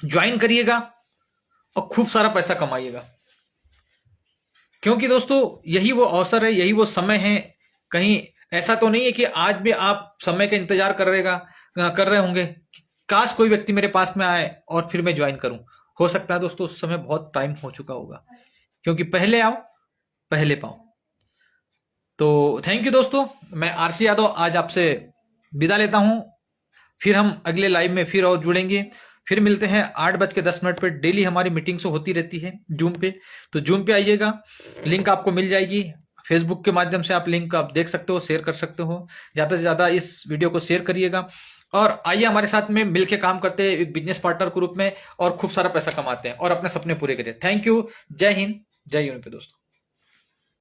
ज्वाइन करिएगा और खूब सारा पैसा कमाइएगा, क्योंकि दोस्तों यही वो अवसर है, यही वो समय है। कहीं ऐसा तो नहीं है कि आज भी आप समय का इंतजार करिएगा, कर रहे होंगे, काश कोई व्यक्ति मेरे पास में आए और फिर मैं ज्वाइन करूं। हो सकता है दोस्तों उस समय बहुत टाइम हो चुका होगा, क्योंकि पहले आओ पहले पाओ। तो थैंक यू दोस्तों, मैं आरसी यादव आज आपसे विदा लेता हूं। फिर हम अगले लाइव में फिर और जुड़ेंगे, फिर मिलते हैं 8:10 पर। डेली हमारी मीटिंग्स होती रहती है जूम पे, तो जूम पे आइएगा, लिंक आपको मिल जाएगी। फेसबुक के माध्यम से आप लिंक आप देख सकते हो, शेयर कर सकते हो। ज्यादा से ज्यादा इस वीडियो को शेयर करिएगा और आइए हमारे साथ में मिलके काम करते हैं एक बिजनेस पार्टनर के रूप में और खूब सारा पैसा कमाते हैं और अपने सपने पूरे करें। थैंक यू, जय हिंद, जय यूनिटी दोस्तों।